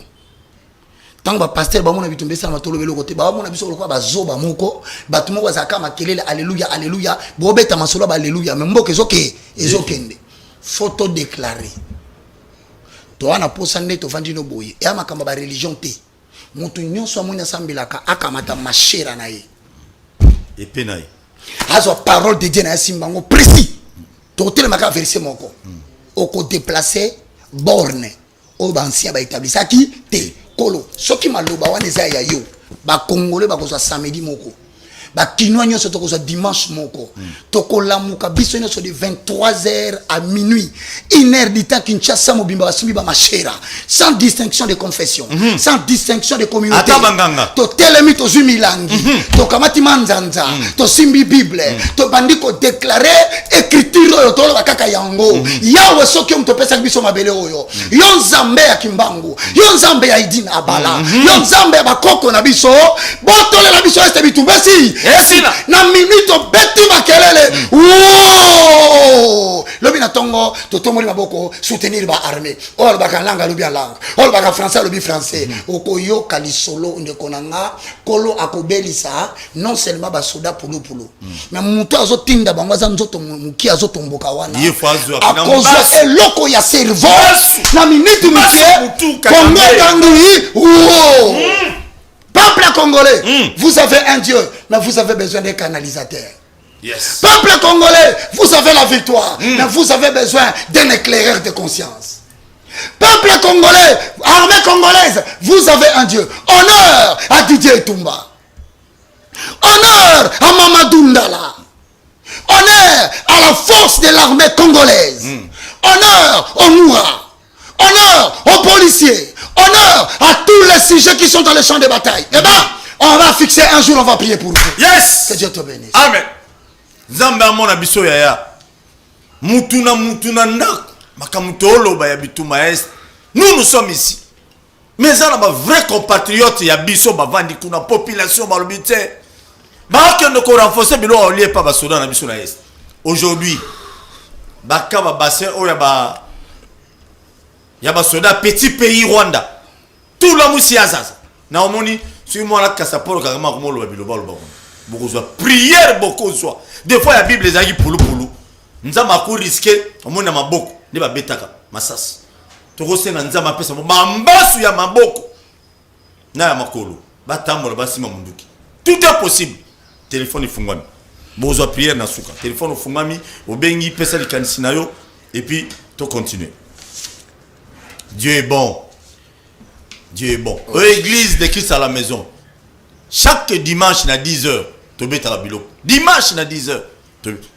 Tant ba pasteur ba mona bitumbe sa matolo belo côté ba mona biso lokwa ba zoba moko batumoko zaka makelele alléluia alléluia bo beta masolo ba alléluia mais mboke ezokende. Photo déclarée. To ana posa nde to vandi no boye. E amakamba ba religion te. Mutu nyonso amuna sambilaka akamata mashera nae. Et penaï. Azo parole de Dieu na simbango précis. Totel maka verset moko. Oko déplacer borne. O bancien ba établissa qui te kolo. Soki maloba wana eza ya yo. Ba congolais ba ko samedi moko. Ba kinois nyonso to ko dimanche moko. Toko lamuka biso nyonso de 23h à minuit. 1h du temps Kinshasa mobimba basimi ba machera. Sans distinction de confession, sans distinction de communauté. To telemi to zumilangi. To kamati manzanza. To simbi Bible. To bandiko déclarer écriture yo to lo bakaka yango. Yawe soki mto pesa biso mabele oyo. Yo nzambe ya kimbangu. Yo nzambe ya idina abala. Yo nzambe ya bakoko na biso. Botole la biso este bitumbesi. Na minute beti makelele. Wow! Lobi na tongo to tomoli maboko soutenir ba armée. Ol baka langa lobi langa. Ol baka français lobi français. Okoyo kalisolo ndekonanga kolo akobelisa non seulement ba soda pulu. Mais muto azotinda bango za nzoto muki azotomboka wana. Akozo eloko ya cerveau. Na minute muke Congo tangui. Wow! Peuple congolais, vous avez un Dieu, mais vous avez besoin d'un canalisateur. Yes. Peuple congolais, vous avez la victoire, mais vous avez besoin d'un éclaireur de conscience. Peuple congolais, armée congolaise, vous avez un Dieu. Honneur à Didier Tumba. Honneur à Mamadou Ndala. Honneur à la force de l'armée congolaise. Honneur au Moura. Honneur aux policiers. Honneur à tous les sujets qui sont dans les champs de bataille. Eh bien, on va fixer un jour, on va prier pour vous. Yes. Que Dieu te bénisse. Amen. Zamba mona biso yaya. Mutuna ndak. Makamutolo ba ya bituma est. Nous sommes ici. Mais ça na ba vrai compatriote ya biso ba vandi kuna population ba lobité. Ba que ne ko renforcer bilo on lié pas ba soda na biso na est. Aujourd'hui, ba ka ba bassin o ya ba soda petit pays Rwanda. Tout le monde s'y assasse. Na omoni sur moi la kasaporo kagama ko molo ba bilo ba lo ba. Beaucoup soit prière beaucoup soit. Des fois la Bible les a dit pulu. Nzama ko risquer omona maboko ne ba betaka masas. Tokose na nzama pesa mambasu ya maboko. Na ya makolo. Batambola basima munduki. Tout est possible. Téléphone ifungwami. Bozo prière na suka. Téléphone ifungwami, obengi pesa likanisi na yo et puis to continuer. Dieu est bon. Dieu est bon. Église de Christ à la maison. Chaque dimanche na 10h, to beta la bilo. Dimanche na 10h.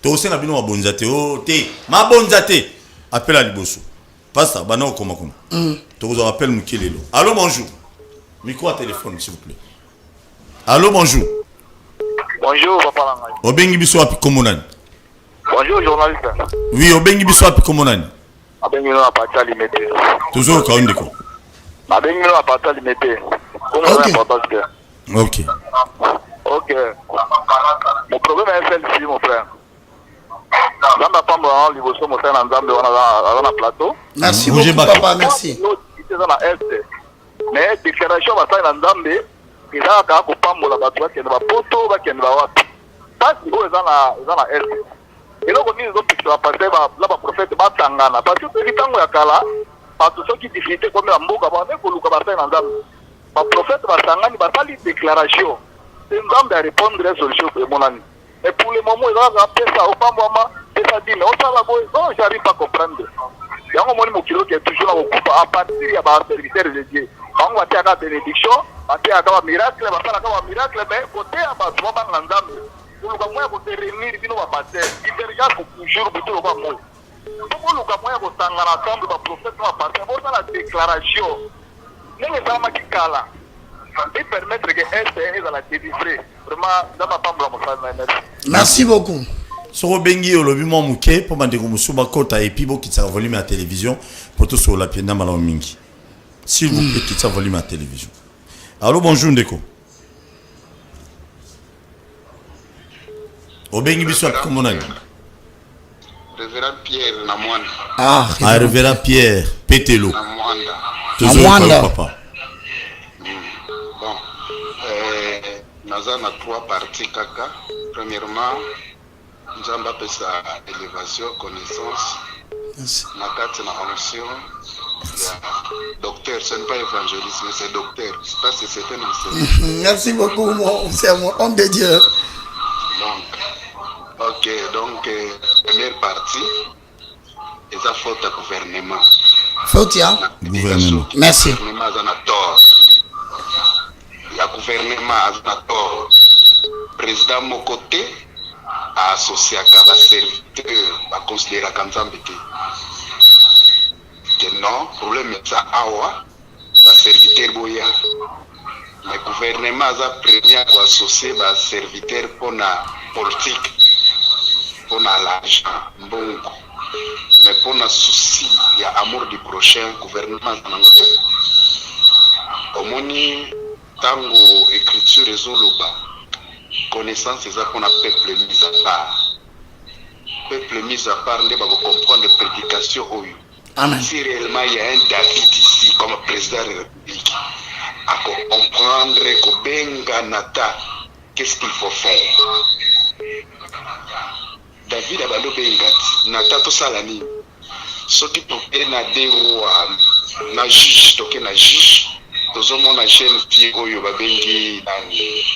To aussi na bilo ma bonzate o te. Ma bonzate. Appelle à liboso. Pasteur bana koma koma. To vous rappelle Mukelelo. Allô bonjour. Micro à téléphone s'il vous plaît. Allô bonjour. Bonjour, papa Langai. Obengi biso wapi komonani? Bonjour, journaliste. Oui, obengi biso wapi komonani? Abengi na pata limité. Toujours kaondeko. Abengi na pata limité. Comment Ok. ça va passer? Ok. Ok. Mon problème est celle-ci, mon frère. Dans ma femme, on lui reçoit mon frère en Zambie, on a plateau. Merci Bougez beaucoup, pas. papa, merci. C'est dans la Est. Mais déclaration, on va faire en Zambie. Ils ont qu'à couper la bateau, qui est dans la poto, qui est dans la watt. Parce qu'ils sont dans la Est. Et là, on dit qu'ils ont passé là, le prophète Batangana. Parce que c'est le temps où il y a Kala, parce que ceux qui difficulté comme la Mboka, on est pour le Kabatin en Zambie. Le prophète Batangana, il va faire une déclaration. C'est une Zambie à répondre à la solution pour mon ami. Et pour le moment, ils ont appelé ça au Pambouama, et ça dit, mais on s'en va, non, j'arrive pas à comprendre. Il y a un moment où qui est toujours là, on coupe à partir de la serviteur de Dieu. On va faire la bénédiction, on va faire un miracle, on va faire un miracle, mais côté à bas, on va faire l'endame. Pour le moyen de réunir, il va passer. Divergence pour toujours, pour tout le monde. Pour le moyen de s'engager ensemble, le prophète va passer. On va la déclaration. Nous ne sommes pas qui cala. Et permettre que STS à la délivrer. Vraiment, dans ma femme, Merci beaucoup. Soro bengi olobi mo muke po bandeko musuba kota et puis bo kitsa volume à télévision pour tout sur la pienda malaw mingi. S'il vous plaît, kitsa volume à télévision. Allô, bonjour ndeko. Obengi biso apikomona. Révérend Pierre Namwanda. Ah, Révérend Pierre Pételo. Namwanda. Toujours papa. Bon, naza na 3 parties kaka. Premièrement, nous avons sa élévation, connaissance. merci. Na kati na onction. Docteur, ce n'est pas évangéliste, mais c'est docteur. Parce que c'est un enseignant. Merci beaucoup, c'est mon homme de Dieu. Donc, ok, donc, première partie, et ça faute à gouvernement. Faute, hein? Gouvernement. Merci. Gouvernement a tort. Il y a gouvernement a tort. Président Mokote a associé à un serviteur, à considérer comme ça. Que non, problème est ça, awa, le serviteur boya. Mais le gouvernement a premier à associer un serviteur pour la politique, pour l'argent, bon. Mais pour le souci, il y a amour du prochain gouvernement. Au moins, tango écriture et zoloba, connaissance c'est ça qu'on a peuple mis à part. Peuple mis à part, on va comprendre les prédications. Amen. Si réellement il y a un David ici comme président de la République, à comprendre que Benga Nata, qu'est-ce qu'il faut faire? David a balo Benga, Nata to salani. Ce qui peut être na des rois, na juge, toke na juge. Tous mon chaîne qui oyo babengi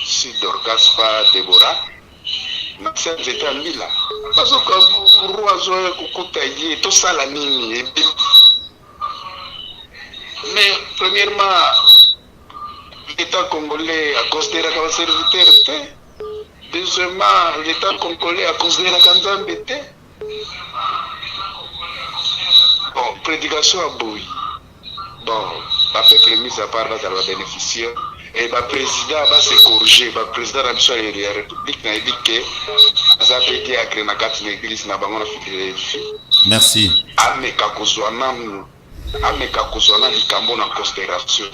si Dorcas pas Déborah na c'est état mila parce que roi zo kukutaye to sala nini mais premièrement l'état congolais a considéré comme serviteur. Deuxièmement, l'état congolais a considéré comme Nzambe. Bon, prédication à Boui. Bon, le peuple mis à part va bénéficier. Et le président va se corriger. Le président de la République a dit que ça peut dire que la carte l'église n'a pas de merci. Ameka kozwana likambo na considération.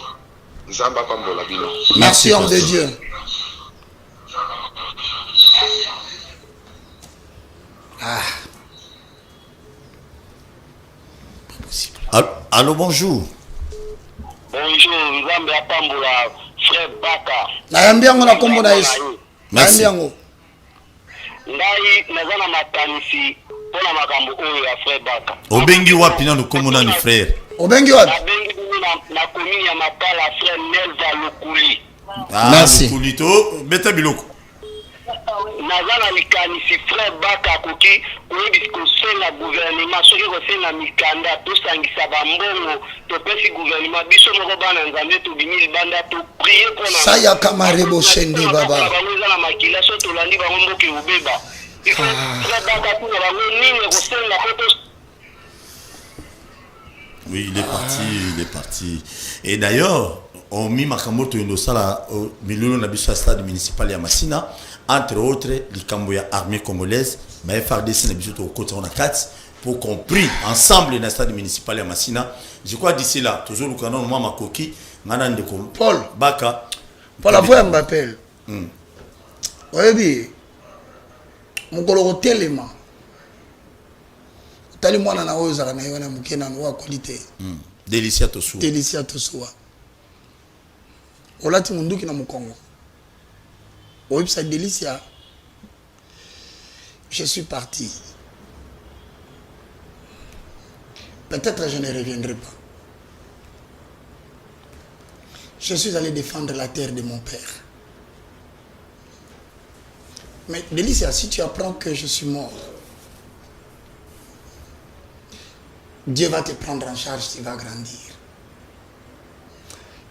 Nzamba pambola bino. Merci, homme de Dieu. Ah. Allô, bonjour. Bonjour, Nzambe apambola frère Baka. Nayambi yango na kombo na Yesu. Merci. Nayambi yango. Ngai naza na makanisi mpona makambo oyo ya frère Baka. Obengi wapi na komona ni frère? Obengi wapi? Nabengi na commune ya Matala frère Nelva Lokuli. Merci. Kulito, beta biloko. Naza na likanisi frère Baka koki koyebi kosenga gouvernement soki kosenga mikanda tosangisa bambongo topesi gouvernement biso moko bana nzambe tobimi libanda toprie mpona Sayaka marebo shende baba. bango eza na makila so tolandi bango mboka ebeba frère Baka kuna bango nini kosenga po Oui, il est parti. Et d'ailleurs, on mis Makamoto Indosala au milieu de la stade municipal de Massina, entre autres, les Camboya armée congolaise, mais FRDC n'a besoin de côté on a 4 pour qu'on prie ensemble dans le stade municipal de Massina. Je crois d'ici là, toujours le canon, moi, ma coquille, Paul. Baka. Paul, la voix m'appelle. Oui, mon coloro tellement. Tali mwana na oyo zaka na yo na mukena no wa qualité. Delicia Tosua. Delicia Tosua. Olati munduki na mukongo. Oui, ça Delicia. Je suis parti. Peut-être je ne reviendrai pas. Je suis allé défendre la terre de mon père. Mais Delicia, si tu apprends que je suis mort, Dieu va te prendre en charge, tu vas grandir.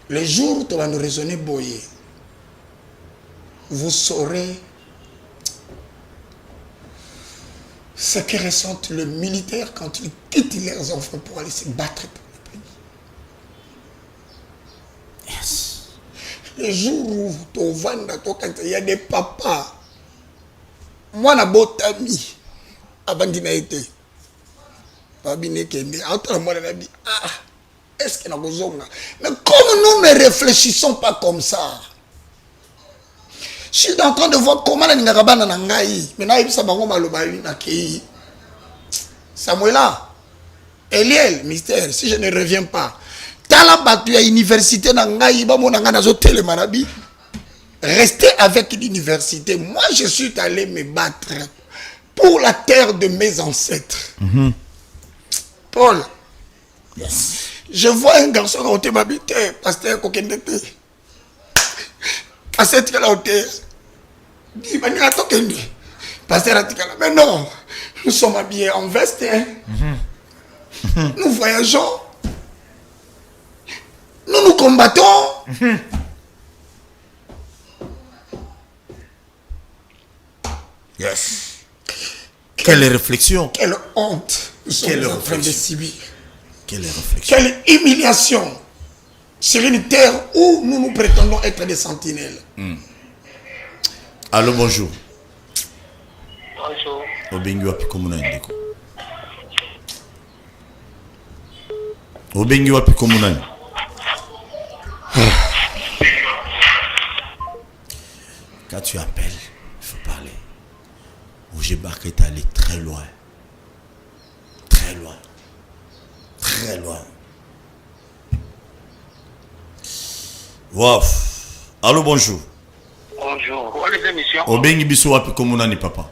Le jour où tu vas nous raisonner boyer, vous saurez ce que ressentent les militaires quand ils quittent leurs enfants pour aller se battre pour le pays. Yes. Le jour où tu vas il y a des papas. Moi, je suis ami avant de naître. Est-ce que nous mais comme nous ne réfléchissons pas comme ça, je suis en train de voir comment les Ngarabana Nangaï, maintenant il s'est bango malobaï na kei. Samuela, Eliel, mystère, si je ne reviens pas, tala batu à université Nangaï, ba mon nangana zo tele marabi. Restez avec l'université. Moi, je suis allé me battre pour la terre de mes ancêtres. Paul, yes. Je vois un garçon qui a été m'habité, pasteur Kokendete. Pasteur Tikala Hotel. Il m'a dit, attends, pasteur Atikala. Mais non, nous sommes habillés en veste. Nous voyageons. Nous nous combattons. Yes. Quelle réflexion. Quelle honte. Nous sommes en train de subir. Quelle réflexion. Quelle humiliation. Sur une terre où nous nous prétendons être des sentinelles. Allô, bonjour. Bonjour. Obengi wapi komuna ndeko. Obengi wapi komuna. Quand tu appelles, il faut parler. Oujebaka est allé très loin. Très loin. Très loin. Wow. Allô, bonjour. Bonjour. Où est les émissions? Obengi biso wapi komuna ni papa.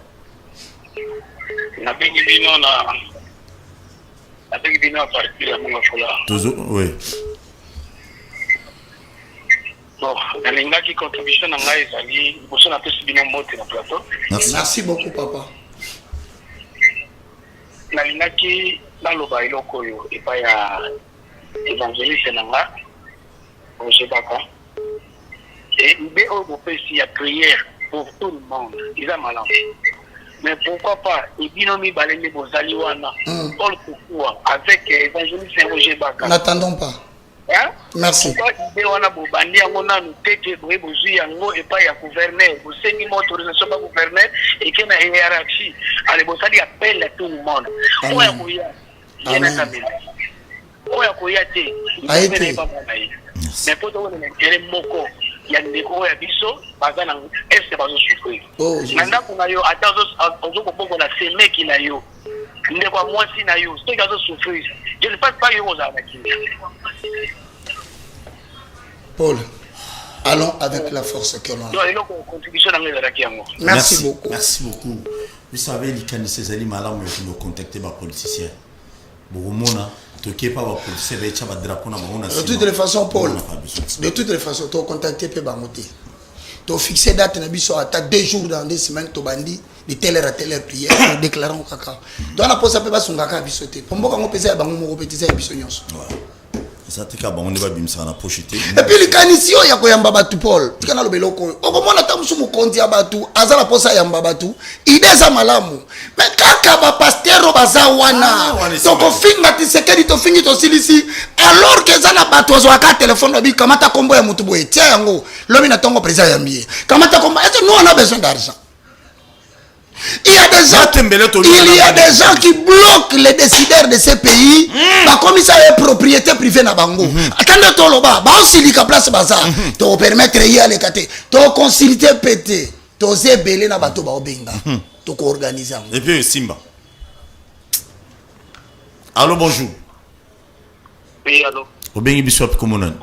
Na bengi bino na bengi bino partir ya munga fola. Toujours, oui. Bon, nalingaki contribution na ngai ezali boso na pesi bino mbote na plateau. Merci. Merci beaucoup, papa. Nalingaki naloba eloko oyo epai ya évangéliste na nga Ojebaka. Et l'idée européenne a prière pour tout le monde. Ils ont malin. Mais pourquoi pas? Et binomi balene bozali wana. Paul Koukoua avec évangéliste Ojebaka. N'attendons pas. Hein? Merci. Pourquoi l'idée wana bobandi yango na nutete boye bozu yango epai ya gouverneur. Bosengi mo autorisation ba gouverneur et que na hiérarchie. Allez bozali appelle à tout le monde. Oya koya. Yena kamela. Oya koya te. Aïe. Mais pour toi, on est moko. Il y a des gens qui sont basés dans est-ce que bazo souffrir. Maintenant qu'on a eu attends on peut la semé qui n'a eu. Ne quoi moi si n'a eu. C'est qu'ils souffrir. Je ne passe pas aux arnaques. Paul, allons avec la force que l'on a. Donc il y a une contribution dans les arnaques. Merci beaucoup. Merci beaucoup. Vous savez, les candidates ces aliments là me contacter les politiciens. Boumona. De toutes les façons, Paul, de toutes les façons, tu as contacté Pébamoté. Tu as fixé date, tu as 2 jours dans 2 semaines, tu as dit de telle heure à telle heure prière, déclarant caca. Tu as posé à Péba son caca à bisoter. Pour moi, on peut dire que tu as Ça te ka bango ne ba bimisa na projeté. Et puis likanisi oyo ya koyamba batu Paul. Tika na lobeloko oyo. Okomona tamusu mukonzi ya batu, azala posa yamba batu. Ideza malamu. Mais kaka ba pasteur baza wana. Toko finga tisekedi to fingi to silisi alors que za na batu azo aka téléphone obi kamata kombo ya mutu boye. Tia yango. Lobi na tongo président yambie. Kamata kombo. Est-ce que nous on a besoin d'argent? Il y a des gens qui bloquent les décideurs de ces pays. Comme ça est propriété privée na bango. Attendez toi là-bas, ba aussi li ka place bazar. To permettre y aller katé. To consulter pété. To zebele na bato ba obenga. To ko organiser. Et puis Simba. Allô, bonjour. Oui, allô. Obengi bisop komonan.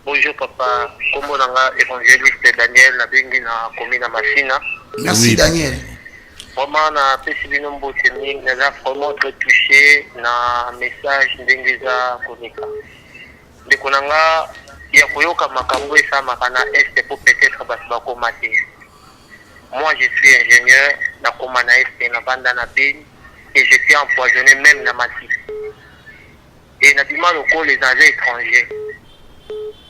Bonjour papa, comment évangéliste Daniel na bengi na commune Machina. Merci oui, Daniel. Vraiment na pesibino mbotemi na vraiment très touché na message ndengeza konika. Ndeko nanga ya koyoka makambo esa makana est pour peut-être basi komate. Moi je suis ingénieur na komana est na banda na pays et j'étais empoisonné même na Mati. Et na bima loko les agents étrangers.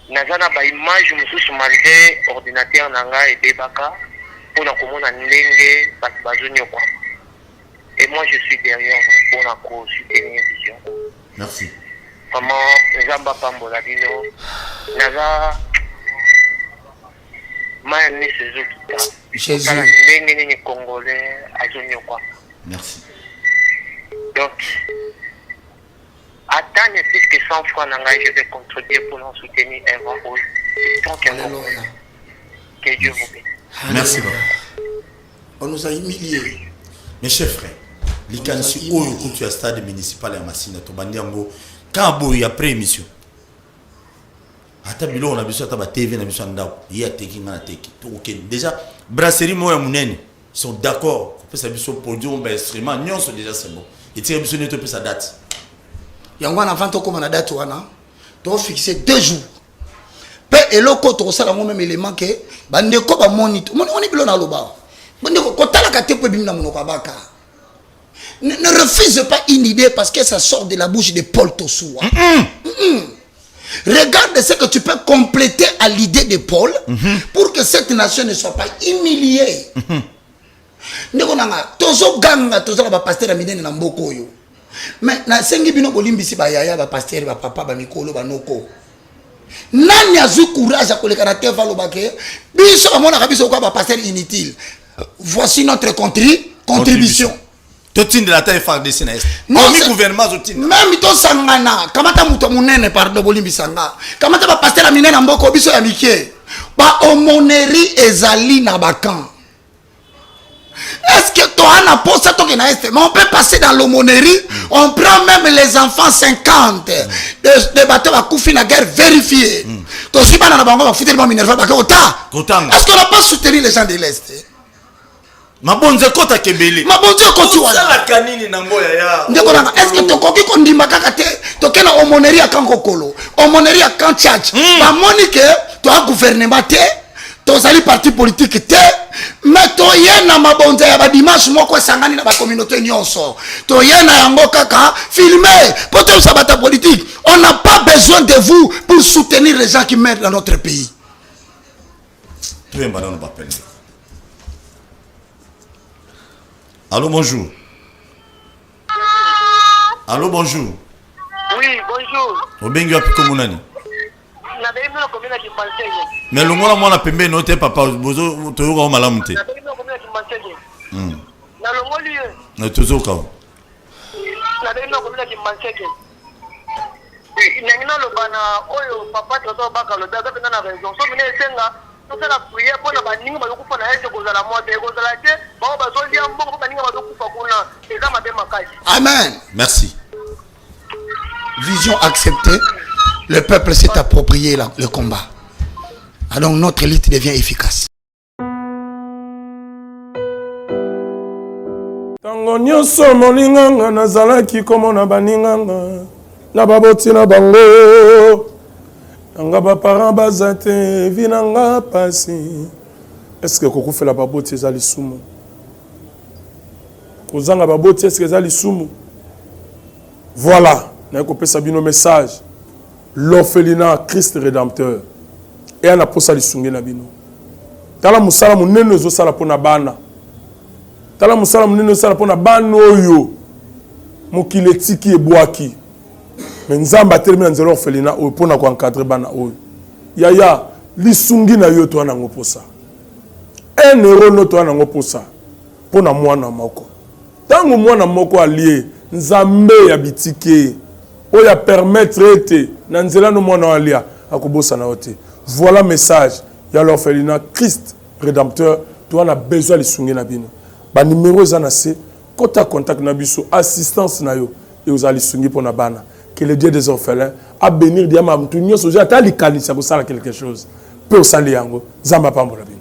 Nazana ba image mususu malgré ordinateur nanga et bebaka pour la commune ndenge bazonyo kwa. Et moi je suis derrière vous pour la soutenir vision. Merci. Vraiment nzamba pambola bino. Naza mayani sezo kita. Jésus. Ndenge ni congolais azonyo kwa. Merci. Donc attends plus que 100 francs je vais contribuer pour nous soutenir un grand rôle. Que Dieu vous bénisse. Merci beaucoup. On nous a humiliés. Mes chers frères, likanisi oyo kutu ya stade municipal ya Masina to bandiango quand boy après émission. Ata bilo on a besoin ta TV na besoin ndako. Ya teki ngana teki. OK. Déjà brasserie moya munene ils sont d'accord. On peut ça biso podium ba instrument nyonso déjà c'est bon. Et tire biso neto pe sa date. Yango na vente comme na date wana. Donc fixer 2 jours. Pe eloko to sala mo même élément que bandeko ba monitor. Moni bilo na loba. Bandeko kotala ka te po bimna monoko baka. Ne refuse pas une idée parce que ça sort de la bouche de Paul Tosoua. Regarde ce que tu peux compléter à l'idée de Paul pour que cette nation ne soit pas humiliée. Ndeko nanga tozo ganga tozo ba pasteur a minene na mboko yo. Mais na sengi bino bolimbisi ba yaya ba pasteur ba papa ba mikolo ba noko. Nani azu courage à koleka na teva lo bake biso ba mona kabiso kwa ba pasteur inutile. Voici notre contribution. Totine de la taille phare de Sénès. Non, le gouvernement zotine. Même to sangana, kamata muto munene pardon bolimbisanga. Kamata ba pasteur amine na mboko biso ya mikie. Ba omoneri ezali na bakan. Est-ce que toi na posa to na est? Mais on peut passer dans l'aumônerie, on prend même les enfants 50 de bateaux à koufi na guerre vérifié. To si bana na bango ba futer ba minerva ba kota. Est-ce qu'on n'a pas soutenu les gens de l'Est? Mabonze kota kebele. Mabonze koti wana. La kanini na ngoya ya. Ndeko nanga est-ce que to koki ko ndimba kaka te to kena aumônerie à kankokolo. Aumônerie à kan church. Ba monique to a gouvernement te. To sali parti politique te. Mais to yena mabonze ya ba dimanche moko sangani na ba communauté nyonso. To yena yango kaka filmer pour tout ça bata politique. On n'a pas besoin de vous pour soutenir les gens qui meurent dans notre pays. Tu es madame pas peine. Allô, bonjour. Allô, bonjour. Oui, bonjour. Obengi wapi komunani? Na bemi na komina Kimpansege. Mais le mwana mwana pembe note papa bozo toyoka o malamu te. Na bemi na komina Kimpansege. Na longoli ye. Na tozoka. Na bemi na komina Kimpansege. Nangina lobana oyo papa toto baka lo daga na raison. So mine senga to sala prière pour na baninga bazokufa na ese kozala mote kozala te ba bazolia mbongo baninga bazokufa kuna eza mabe makasi. Amen. Merci. Vision acceptée, le peuple s'est approprié le combat. Alors notre lutte devient efficace. Tango nyonso molinganga nazalaki komona baninganga na baboti na bango nanga ba parents bazate vinanga pasi. Est-ce que kokufela baboti ezali sumu? Kozanga baboti est-ce que ezali sumu? Voilà, na kopesa bino message. l'orphelinat Christ Rédempteur et ana posa lisungi na bino tala musala munene zo sala pona bana tala musala munene sala pona bana oyo mokile tiki ebwaki mais nzamba termine nzelo orphelinat oyo pona ko encadrer bana oyo yaya lisungi na yo to ana ngoposa un euro no to ana ngoposa pona mwana moko tango mwana moko alie nzambe ya bitike oya permettre ete na nzela no mwana alia akobosa na ote. Voilà message ya l'orphelinat Christ Rédempteur to ana besoin lisungi na bino ba numéro za na se kota contact na biso assistance na yo et aux lisungi pona bana que le Dieu des orphelins a bénir diama mtu nyoso ja ta likanisa ko sala quelque chose peut osali yango zamba pambola.